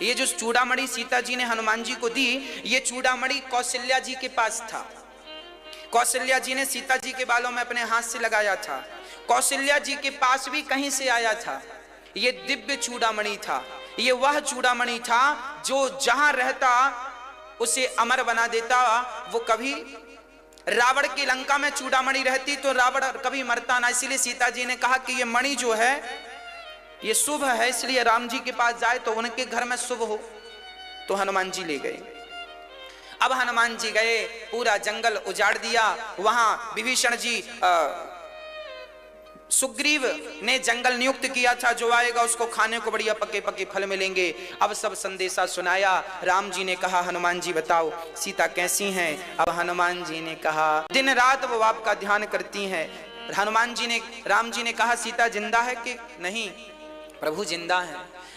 ये जो चूड़ामणि सीता जी ने हनुमान जी को दी, ये चूड़ामणि कौशल्या जी के पास था। कौशल्या जी ने सीता जी के बालों में अपने हाथ से लगाया था। कौशल्या जी के पास भी कहीं से आया था। ये दिव्य चूड़ामणि था। ये वह चूड़ामणि था जो जहां रहता उसे अमर बना देता। वो कभी रावण की लंका में चूड़ामणि रहती तो रावण कभी मरता ना। इसीलिए सीता जी ने कहा कि ये मणि जो है ये शुभ है, इसलिए राम जी के पास जाए तो उनके घर में शुभ हो। तो हनुमान जी ले गए। अब हनुमान जी गए, पूरा जंगल उजाड़ दिया। वहां विभीषण जी, सुग्रीव ने जंगल नियुक्त किया था, जो आएगा उसको खाने को बढ़िया पके पके फल मिलेंगे। अब सब संदेशा सुनाया। राम जी ने कहा हनुमान जी बताओ सीता कैसी हैं। अब हनुमान जी ने कहा दिन रात वो आपका ध्यान करती हैं। राम जी ने कहा सीता जिंदा है कि नहीं। प्रभु जिंदा है।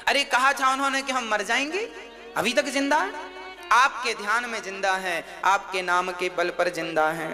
अरे कहा था उन्होंने कि हम मर जाएंगे, अभी तक जिंदा है। आपके ध्यान में जिंदा है, आपके नाम के बल पर जिंदा है।